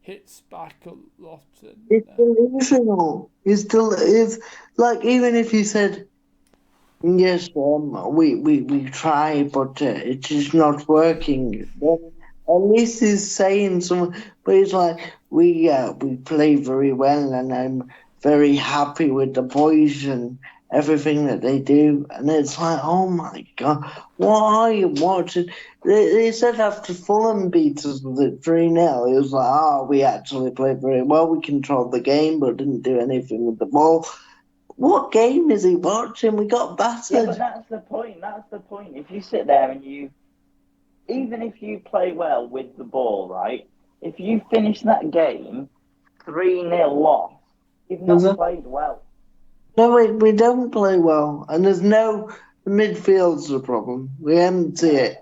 hits back a lot. It's delusional. He still is. Like, even if you said, yes, we try, but it is not working. Then at least he's saying something. But he's like, we play very well, and I'm very happy with the boys and everything that they do. And it's like, oh my God, what are you watching? They said after Fulham beat us with it 3-0, it was like, we actually played very well. We controlled the game, but didn't do anything with the ball. What game is he watching? We got battered. Yeah, but that's the point. If you sit there and even if you play well with the ball, right? If you finish that game 3-0 loss, you've not played well. No, we don't play well. And there's no midfield's the problem. We empty it.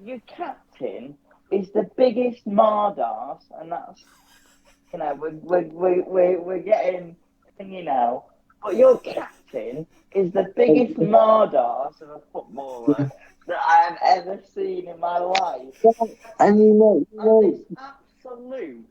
Your captain is the biggest mardas, and that's, we're getting, but your captain Martin is the biggest mardarse of a footballer that I have ever seen in my life. And And this absolute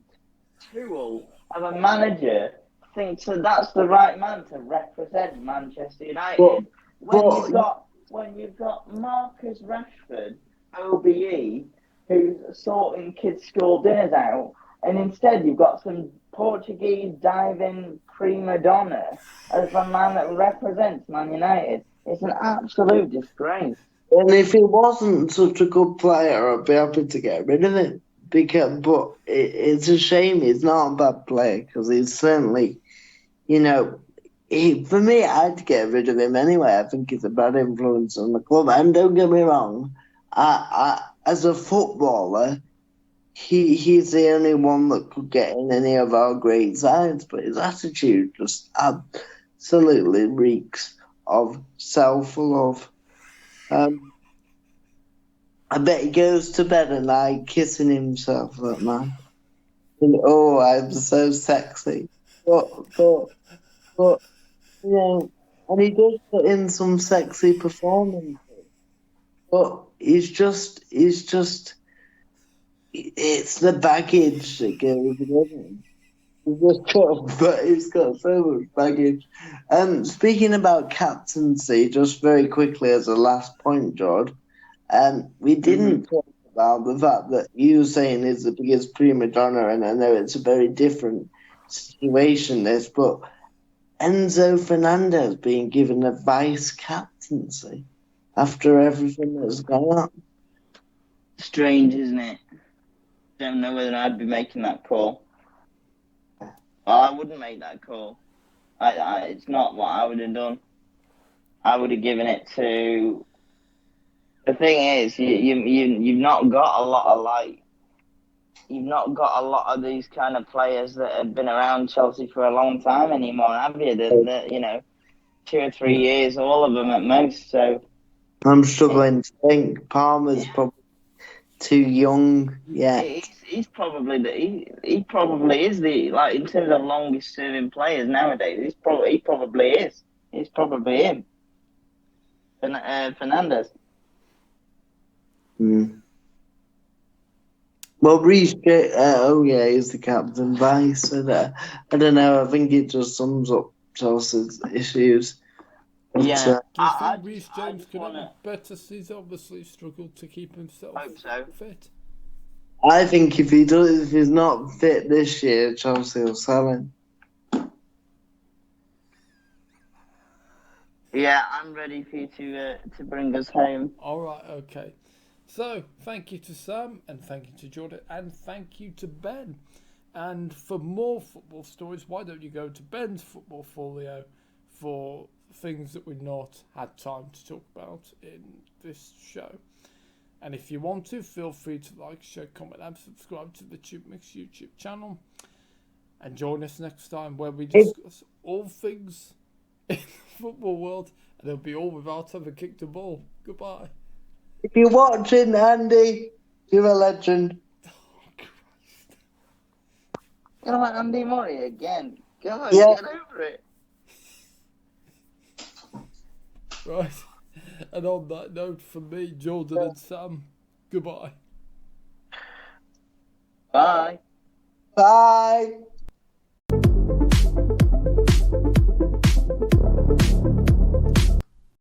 tool of a manager thinks that that's the right man to represent Manchester United. When you've got Marcus Rashford, OBE, who's sorting kids' school dinners out, and instead you've got some Portuguese diving prima donna as the man that represents Man United. It's an absolute disgrace. And if he wasn't such a good player, I'd be happy to get rid of him. But it's a shame he's not a bad player, because he's certainly, for me, I'd get rid of him anyway. I think he's a bad influence on the club. And don't get me wrong, as a footballer, he's the only one that could get in any of our great sides. But his attitude just absolutely reeks of self-love. I bet he goes to bed at night kissing himself, that man. And, oh, I'm so sexy. But and he does put in some sexy performances. But it's the baggage that goes with him. He's got so much baggage. Speaking about captaincy, just very quickly as a last point, George, we didn't talk about the fact that Usain is the biggest prima donna, and I know it's a very different situation, but Enzo Fernandez being given a vice captaincy after everything that's gone on. Strange, isn't it? Don't know whether I'd be making that call. Well, I wouldn't make that call. It's not what I would have done. I would have given it to. The thing is, you've not got a lot of you've not got a lot of these kind of players that have been around Chelsea for a long time anymore, have you? 2 or 3 years, all of them at most. So I'm struggling to think. Palmer's probably too young. Yeah, he's probably he probably is the in terms of longest serving players nowadays. He probably is. He's probably him. Fernandez. Well, Reece, he's the captain vice. I don't know. I think it just sums up Chelsea's issues. Yeah. Do you think Reece James could have a better season? Obviously, struggled to keep himself fit. I think if he's not fit this year, Chelsea will sell him. Yeah, I'm ready for you to bring us home. All right, okay. So, thank you to Sam, and thank you to Jordan, and thank you to Ben. And for more football stories, why don't you go to Ben's Football Folio for things that we've not had time to talk about in this show. And if you want to, feel free to like, share, comment, and subscribe to the TubeMix YouTube channel. And join us next time where we discuss all things in the football world, and it'll be all without having kicked a ball. Goodbye. If you're watching, Andy, you're a legend. Oh, Christ. You're like Andy Murray again. God, Yeah. Get over it. Right. And on that note, from me, Jordan and Sam, goodbye. Bye. Bye.